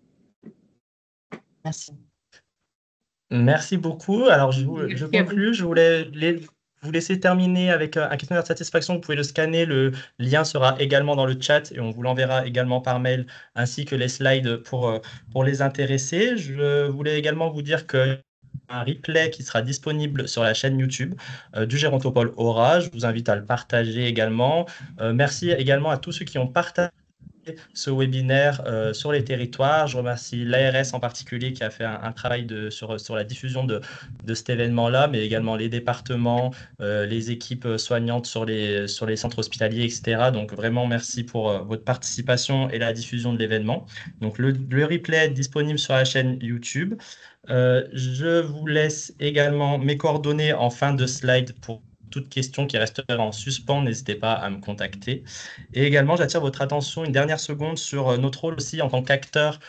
Merci. Merci beaucoup. Alors, je conclue. Je voulais vous laisser terminer avec un questionnaire de satisfaction. Vous pouvez le scanner. Le lien sera également dans le chat et on vous l'enverra également par mail, ainsi que les slides pour les intéressés. Je voulais également vous dire que un replay qui sera disponible sur la chaîne YouTube du Gérontopole Aura. Je vous invite à le partager également. Merci également à tous ceux qui ont partagé ce webinaire sur les territoires. Je remercie l'ARS en particulier qui a fait un travail sur la diffusion de cet événement-là, mais également les départements, les équipes soignantes sur les centres hospitaliers, etc. Donc vraiment merci pour votre participation et la diffusion de l'événement. Donc le replay est disponible sur la chaîne YouTube. Je vous laisse également mes coordonnées en fin de slide pour toute question qui resterait en suspens. N'hésitez pas à me contacter. Et également, j'attire votre attention une dernière seconde sur notre rôle aussi en tant qu'acteur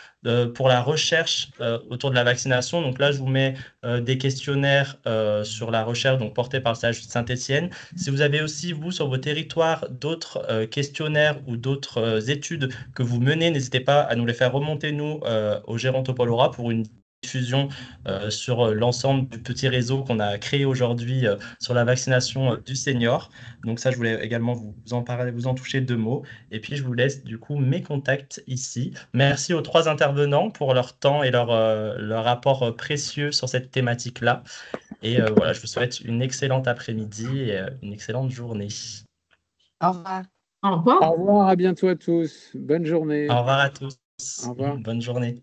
pour la recherche autour de la vaccination. Donc là, je vous mets des questionnaires sur la recherche donc portés par le SAGE Saint-Étienne. Si vous avez aussi, vous, sur vos territoires, d'autres questionnaires ou d'autres études que vous menez, n'hésitez pas à nous les faire remonter, nous, au Gérontopole Aura, pour une diffusion sur l'ensemble du petit réseau qu'on a créé aujourd'hui sur la vaccination du senior. Donc ça, je voulais également vous en parler, vous en toucher 2 mots. Et puis, je vous laisse du coup mes contacts ici. Merci aux 3 intervenants pour leur temps et leur apport précieux sur cette thématique-là. Et voilà, je vous souhaite une excellente après-midi et une excellente journée. Au revoir. Au revoir. Au revoir, à bientôt à tous. Bonne journée. Au revoir à tous. Au revoir. Bonne journée.